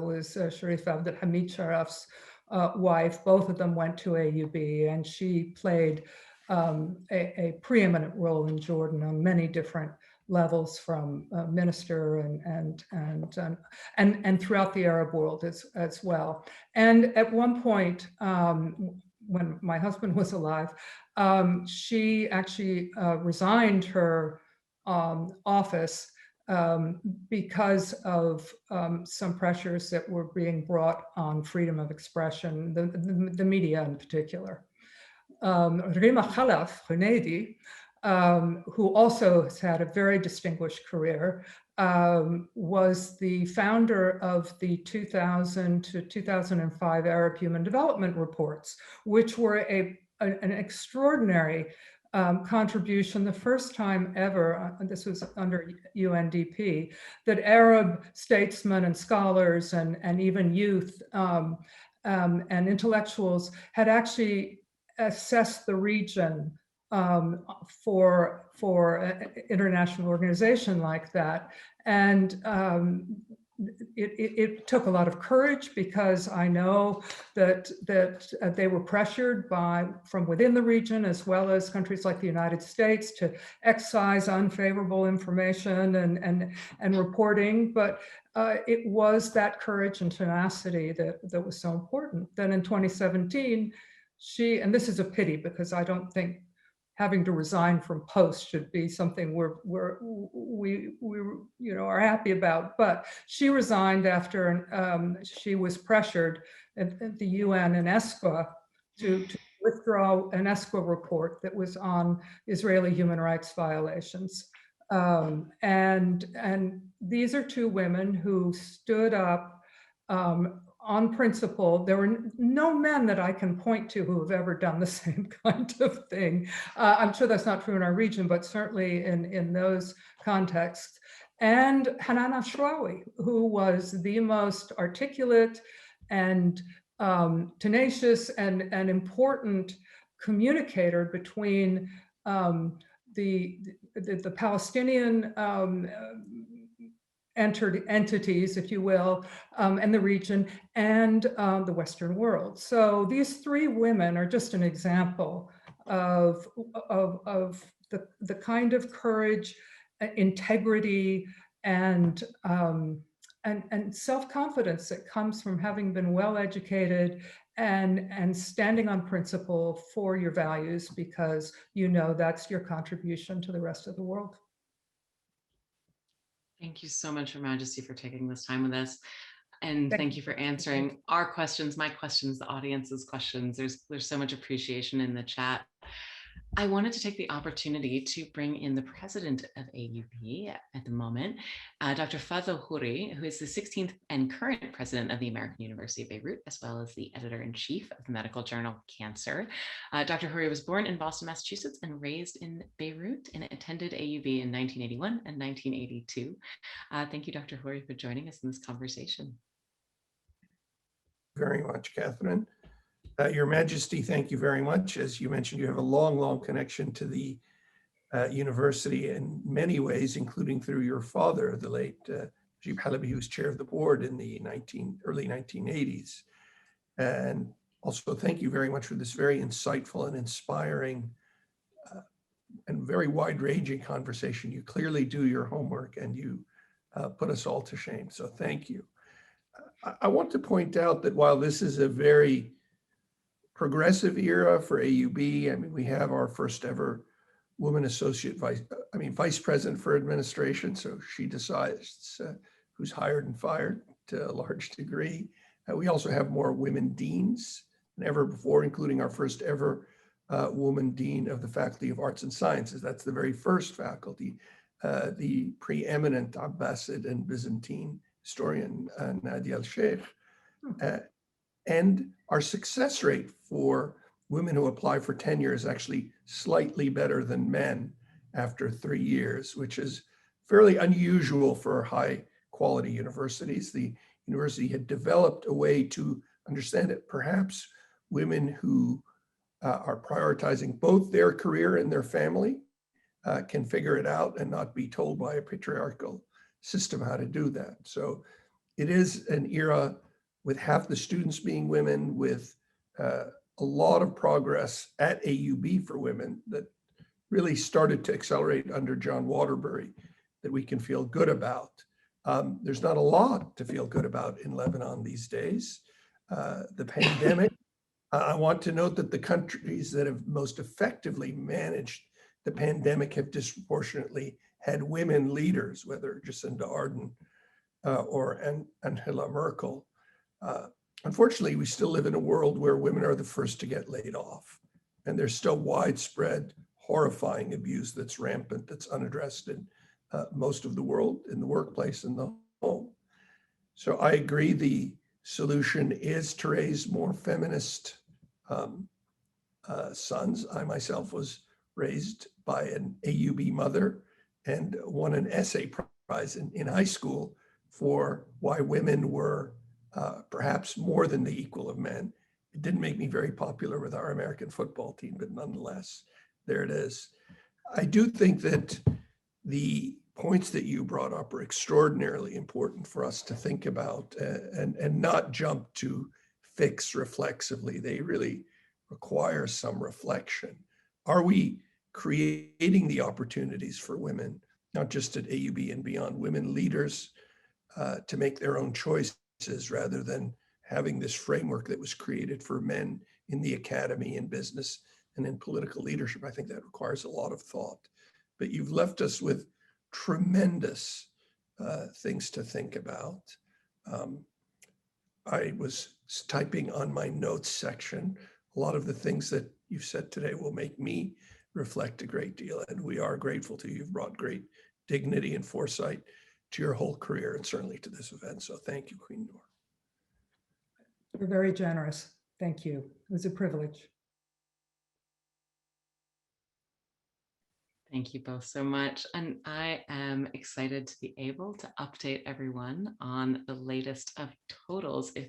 was Sharif Abdul Hamid Sharaf's wife. Both of them went to AUB, and she played a preeminent role in Jordan on many different levels, from minister and throughout the Arab world as well. And at one point, when my husband was alive, she actually resigned her office because of some pressures that were being brought on freedom of expression, the media in particular. Rima Khalaf Hunaidi, who also has had a very distinguished career, was the founder of the 2000 to 2005 Arab Human Development Reports, which were an extraordinary contribution, the first time ever, this was under UNDP, that Arab statesmen and scholars and even youth and intellectuals had actually assessed the region for an international organization like that. And it took a lot of courage, because I know that they were pressured from within the region, as well as countries like the United States, to excise unfavorable information and reporting. But it was that courage and tenacity that was so important. Then in 2017, and this is a pity, because I don't think having to resign from post should be something we are happy about. But she resigned after she was pressured at the UN and ESCWA to withdraw an ESCWA report that was on Israeli human rights violations. And these are two women who stood up on principle. There were no men that I can point to who have ever done the same kind of thing. I'm sure that's not true in our region, but certainly in those contexts. And Hanan Ashrawi, who was the most articulate and tenacious and important communicator between the Palestinian entities, if you will, and the region, and the Western world. So these three women are just an example of the kind of courage, integrity, and self-confidence that comes from having been well-educated and standing on principle for your values, because you know that's your contribution to the rest of the world. Thank you so much, Your Majesty, for taking this time with us. And thank you for answering our questions, my questions, the audience's questions. There's so much appreciation in the chat. I wanted to take the opportunity to bring in the president of AUB at the moment, Dr. Fazl Houri, who is the 16th and current president of the American University of Beirut, as well as the editor-in-chief of the medical journal Cancer. Dr. Houri was born in Boston, Massachusetts, and raised in Beirut, and attended AUB in 1981 and 1982. Thank you, Dr. Houri, for joining us in this conversation. Very much, Catherine. Your Majesty, thank you very much. As you mentioned, you have a long, long connection to the university in many ways, including through your father, the late Najib Halabi, who was chair of the board in the early 1980s. And also thank you very much for this very insightful and inspiring and very wide-ranging conversation. You clearly do your homework, and you put us all to shame. So thank you. I want to point out that while this is a very progressive era for AUB, I mean, we have our first ever woman vice president for administration. So she decides who's hired and fired to a large degree. We also have more women deans than ever before, including our first ever woman dean of the Faculty of Arts and Sciences. That's the very first faculty, the preeminent Abbasid and Byzantine historian Nadia al-Sheikh. And our success rate for women who apply for tenure is actually slightly better than men after 3 years, which is fairly unusual for high quality universities. The university had developed a way to understand that perhaps women who are prioritizing both their career and their family can figure it out and not be told by a patriarchal system how to do that. So it is an era with half the students being women, with a lot of progress at AUB4Women that really started to accelerate under John Waterbury that we can feel good about. There's not a lot to feel good about in Lebanon these days. The pandemic, I want to note that the countries that have most effectively managed the pandemic have disproportionately had women leaders, whether Jacinda Ardern or Angela Merkel. Unfortunately, we still live in a world where women are the first to get laid off, and there's still widespread, horrifying abuse that's rampant, that's unaddressed in most of the world, in the workplace and the home. So I agree the solution is to raise more feminist sons. I myself was raised by an AUB mother and won an essay prize in high school for why women were perhaps more than the equal of men. It didn't make me very popular with our American football team, but nonetheless, there it is. I do think that the points that you brought up are extraordinarily important for us to think about and not jump to fix reflexively. They really require some reflection. Are we creating the opportunities for women, not just at AUB and beyond, women leaders to make their own choices rather than having this framework that was created for men in the academy, in business, and in political leadership? I think that requires a lot of thought. But you've left us with tremendous things to think about. I was typing on my notes section. A lot of the things that you've said today will make me reflect a great deal, and we are grateful to you. You've brought great dignity and foresight to your whole career and certainly to this event. So thank you, Queen Noor. You're very generous. Thank you. It was a privilege. Thank you both so much. And I am excited to be able to update everyone on the latest of totals, if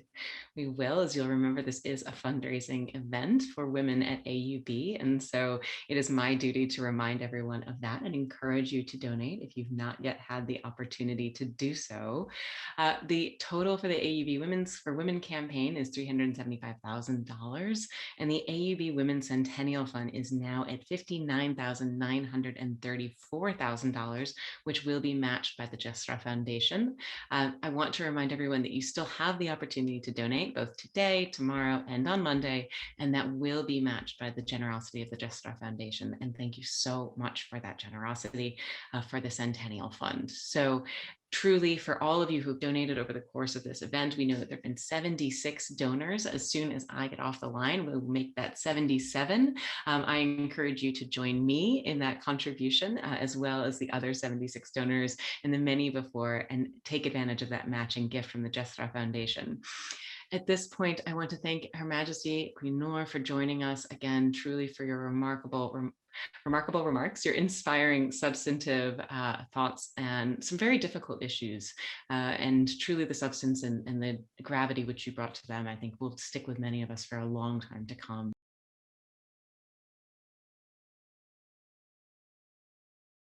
we will. As you'll remember, this is a fundraising event for women at AUB. And so it is my duty to remind everyone of that and encourage you to donate if you've not yet had the opportunity to do so. The total for the AUB Women's for Women campaign is $375,000. And the AUB Women's Centennial Fund is now at $59,934,000, which will be matched by the Jesra Foundation. I want to remind everyone that you still have the opportunity to donate both today, tomorrow, and on Monday, and that will be matched by the generosity of the Jesra Foundation. And thank you so much for that generosity for the Centennial Fund. So truly, for all of you who've donated over the course of this event, we know that there have been 76 donors. As soon as I get off the line, we'll make that 77. I encourage you to join me in that contribution, as well as the other 76 donors and the many before, and take advantage of that matching gift from the Jesra Foundation. At this point, I want to thank Her Majesty Queen Noor for joining us again, truly for your remarkable remarks, your inspiring, substantive thoughts, and some very difficult issues. And truly the substance and the gravity which you brought to them, I think will stick with many of us for a long time to come.